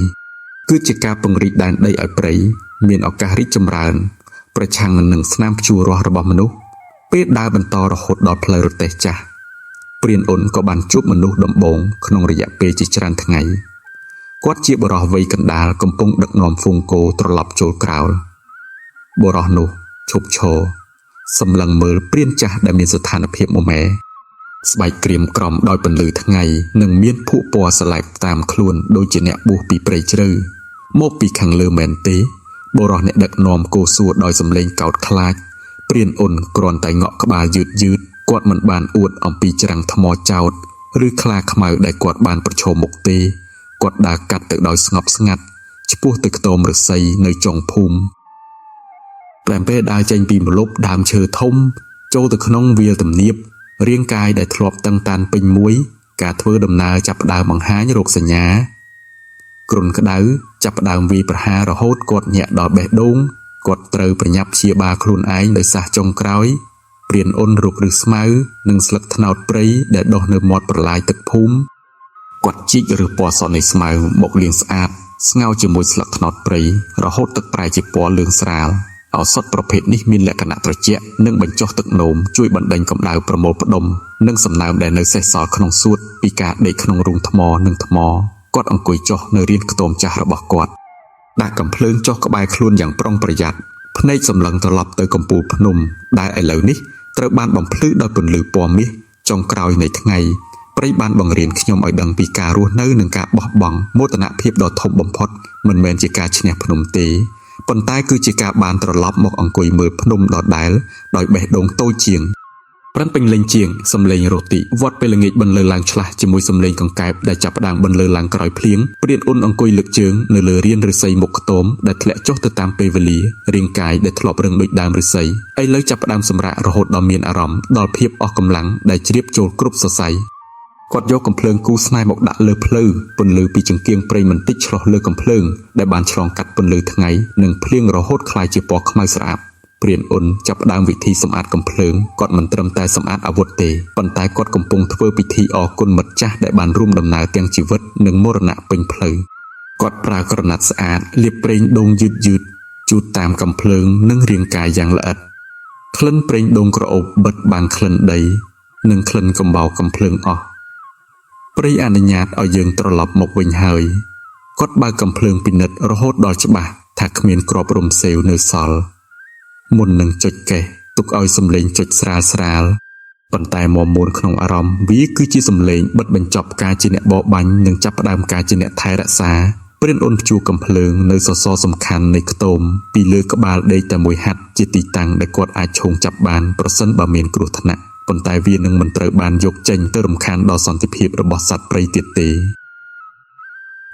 S1: គឺជាការពង្រីកដែនដីឲ្យព្រៃមានឱកាសរីកចម្រើនប្រឆាំងនឹងស្នាមព្យួររាស់របស់មនុស្សពេលដើរបន្តរហូតដល់ផ្លូវរទេះចាស់ព្រានអ៊ុនក៏បានជួបមនុស្សដំបងក្នុងរយៈពេលជាច្រើនថ្ងៃគាត់ជាបុរសវ័យកណ្ដាលកំពុងដឹកនាំហ្វូងគោត្រឡប់ចូលក្រោលបុរសនោះឈប់ឈរសម្លឹងមើលព្រានចាស់ដែលមានស្ថានភាពមមែស្បែកក្រៀមក្រំដោយពន្លឺថ្ងៃនិងមានភក់ពណ៌ស្លែកតាមខ្លួនដូចជាអ្នកបួសពីព្រៃជ្រៅមកពីខាងលើមែនទេបុរសអ្នកដឹកនាំគោសួរដោយសំឡេងកោតខ្លាចព្រានអ៊ុនគ្រាន់តែងក់ក្បាលយឺតគាត់មិនបានអួតអំពីច្រាំងថ្មចោតឬខ្លាខ្មៅដែលគាត់បានប្រឈមមុខទេគាត់ដើរកាត់ទៅដោយស្ងប់ស្ងាត់ឆ្ពោះទៅខ្ទមឫស្សីនៅចុងភូមិពេលដើរចេញពីម្លប់ដើមឈើធំចូលទៅក្នុងវាលទំនាបរាងកាយដែលធ្លាប់តឹងតានពេញមួយការធ្វើដំណើរចាប់ផ្ដើមបង្ហាញរោគសញ្ញាគ្រុនក្តៅចាប់ផ្ដើមវាយប្រហាររហូតគាត់ញាក់ដល់បេះដូងគាត់ត្រូវប្រញាប់ព្យាបាលខ្លួនឯងដោយសះចុងក្រោយព្រានអ៊ុនរុកឫសស្មៅនិងស្លឹកត្នោតព្រៃដែលដុះនៅមាត់ប្រឡាយទឹកភូមិគាត់ជីកឬពណ៌សនៃស្មៅមកលាងស្អាត ស្ងោរជាមួយស្លឹកត្នោតព្រៃរហូតទឹកប្រែជាពណ៌លឿងស្រាលឱសថប្រភេទនេះមានលក្ខណៈត្រជាក់និងបញ្ចុះទឹកនោមជួយបណ្ដេញកម្ដៅប្រមូលផ្ដុំនិងសំណើមដែលនៅសេសសល់ក្នុងសួតពីការដេកក្នុងរូងថ្មនិងថ្មគាត់អង្គុយចុះនៅរានខ្ទមចាស់របស់គាត់ដាក់កាំភ្លើងចុះក្បែរខ្លួនយ៉ាងប្រុងប្រយ័ត្នភ្នែកសម្លឹងត្រឡប់ទៅកំពូលភ្នំដែលឥឡូវនេះត្រូវបានបំភ្លឺដោយពន្លឺពណ៌មាសចុងក្រោយនៃថ្ងៃព្រៃបានបង្រៀនខ្ញុំឲ្យដឹងពីការរស់នៅនិងការបោះបង់មោទនភាពដ៏ធំបំផុតមិនមែនជាការឈ្នះភ្នំទេប៉ុន្តែគឺជាការបានត្រឡប់មកអង្គុយមើលភ្នំដដែលដោយបេះដូងតូចជាងព្រិនពេញលេងជាងសំឡេងរ៉ូទីវត្តពេលល្ងាចបន្លឺឡើងឆ្លាស់ជាមួយសំឡេងកង្កែបដែលចាប់ផ្ដើមបន្លឺឡើងក្រោយភ្លៀងព្រានអ៊ុនអង្គុយលើកជើងនៅលើរានឫស្សីមុខខ្ទមដែលធ្លាក់ចុះទៅតាមពេលវេលារាងកាយដែលធ្លាប់រឹងដូចដើមឫស្សីឥឡូវចាប់ផ្ដើមសម្រាករហូតដល់មានអារម្មណ៍ដល់ភាពអស់កម្លាំងដែលជ្រាបចូលគ្រប់សរសៃគាត់យកកំភ្លើងគូស្នេហ៍មកដាក់លើភ្លៅពន្លឺពីចង្កៀងព្រៃបន្តិចឆ្លុះលើកំភ្លើងដែលបានឆ្លងកាត់ពន្លឺថ្ងៃនិងភ្លៀងរហូតក្លាយជាពណ៌ខ្មៅស្អាតព្រានអ៊ុនចាប់ផ្ដើមវិធីសម្អាតកំភ្លើងគាត់មិនត្រឹមតែសម្អាតអាវុធទេប៉ុន្តែគាត់កំពុងធ្វើពិធីអរគុណមិត្តចាស់ដែលបានរួមដំណើរទាំងជីវិតនិងមរណៈពេញផ្លូវគាត់ប្រើក្រណាត់ស្អាតលាបប្រេងដូងយឺតជូតតាមកំភ្លើងនិងរាងកាយយ៉ាងល្អិតក្លិនប្រេងដូងក្រអូបបិទបាំងក្លិនដីនិងក្លិនកំបោរកំភ្លើងអស់ព្រៃអនុញ្ញាតឲ្យយើងត្រឡប់មកវិញហើយគាត់បើកកំភ្លើងពិនិត្យរហូតដល់ច្បាស់ថាគ្មានគ្រាប់រំសេវនៅសល់មុននឹងចុចកេះទុកឲ្យសំឡេងចុចស្រាលប៉ុន្តែមមួនក្នុងអារម្មណ៍វាគឺជាសំឡេងបិទបញ្ចប់ការជាអ្នកបរបាញ់និងចាប់ផ្ដើមការជាអ្នកថែរក្សាព្រានអ៊ុនព្យួរកំភ្លើងនៅសសរសំខាន់នៃខ្ទមពីលើក្បាលដេកតែមួយហាត់ជាទីតាំងដែលគាត់អាចឈោងចាប់បានប្រសិនបើមានគ្រោះថ្នាក់ប៉ុន្តែវានឹងមិនត្រូវបានយកចេញទៅរំខានដល់សន្តិភាពរបស់សត្វព្រៃទៀតទេ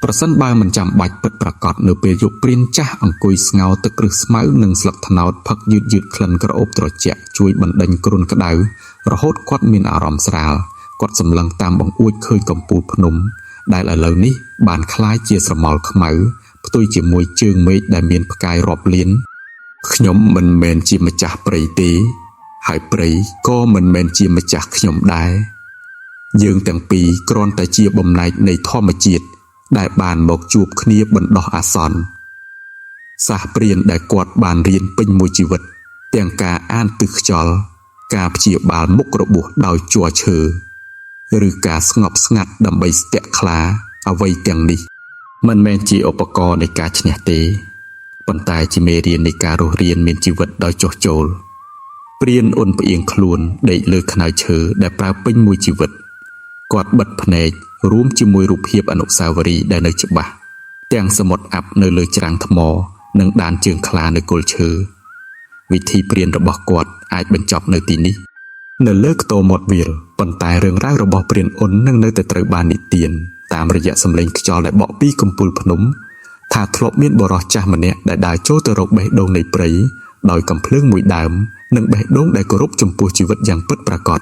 S1: ប្រសិនបើមិនចាំបាច់ពិតប្រាកដនៅពេលយប់ព្រានចាស់អង្គុយស្ងោរទឹកគ្រឹះស្មៅនិងស្លឹកត្នោតផឹកយឺតក្លិនក្រអូបត្រជាក់ជួយបណ្ដេញគ្រុនក្តៅរហូតគាត់មានអារម្មណ៍ស្រាលគាត់សម្លឹងតាមបង្អួចឃើញកំពូលភ្នំដែលឥឡូវនេះបានคล้ายជាស្រមោលខ្មៅផ្ទុយជាមួយជើងមេឃដែលមានផ្កាយរាប់លានខ្ញុំមិនមែនជាម្ចាស់ព្រៃទេហើយព្រៃក៏មិនមែនជាម្ចាស់ខ្ញុំដែរយើងទាំងពីរគ្រាន់តែជាបំណែកនៃធម្មជាតិដែលបានមកជួបគ្នាបណ្ដោះអាសន្នសះព្រានដែលគាត់បានរៀនពេញមួយជីវិតទាំងការអានទិសខ្យល់ការព្យាបាលមុខរបួសដោយជ័រឈើឬការស្ងប់ស្ងាត់ដើម្បីស្ទាក់ខ្លាអ្វីទាំងនេះមិនមែនជាឧបករណ៍នៃការឈ្នះទេប៉ុន្តែជាមេរៀននៃការរស់រានមានជីវិតដោយចុះចូលព្រានអ៊ុនផ្អៀងខ្លួនដេកលើខ្នើយឈើដែលប្រើពេញមួយជីវិតគាត់បិទភ្នែករួមជាមួយរូបភាពអនុស្សាវរីយ៍ដែលនៅច្បាស់ទាំងសមុទ្រអាប់នៅលើច្រាំងថ្មនិងដានជើងខ្លានៅគល់ឈើវិធីព្រានរបស់គាត់អាចបញ្ចប់នៅទីនេះនៅលើខ្ទមមាត់វាលប៉ុន្តែរឿងរ៉ាវរបស់ព្រានអ៊ុននឹងនៅតែត្រូវបាននិទានតាមរយៈសំឡេងខ្យល់ដែលបក់ពីកំពូលភ្នំថាធ្លាប់មានបុរសចាស់ម្នាក់ដែលដើរចូលទៅរកបេះដូងនៃព្រៃដោយកំភ្លើងមួយដើមនិងបេះដូងដែលគោរពចំពោះជីវិតយ៉ាងពិតប្រាកដ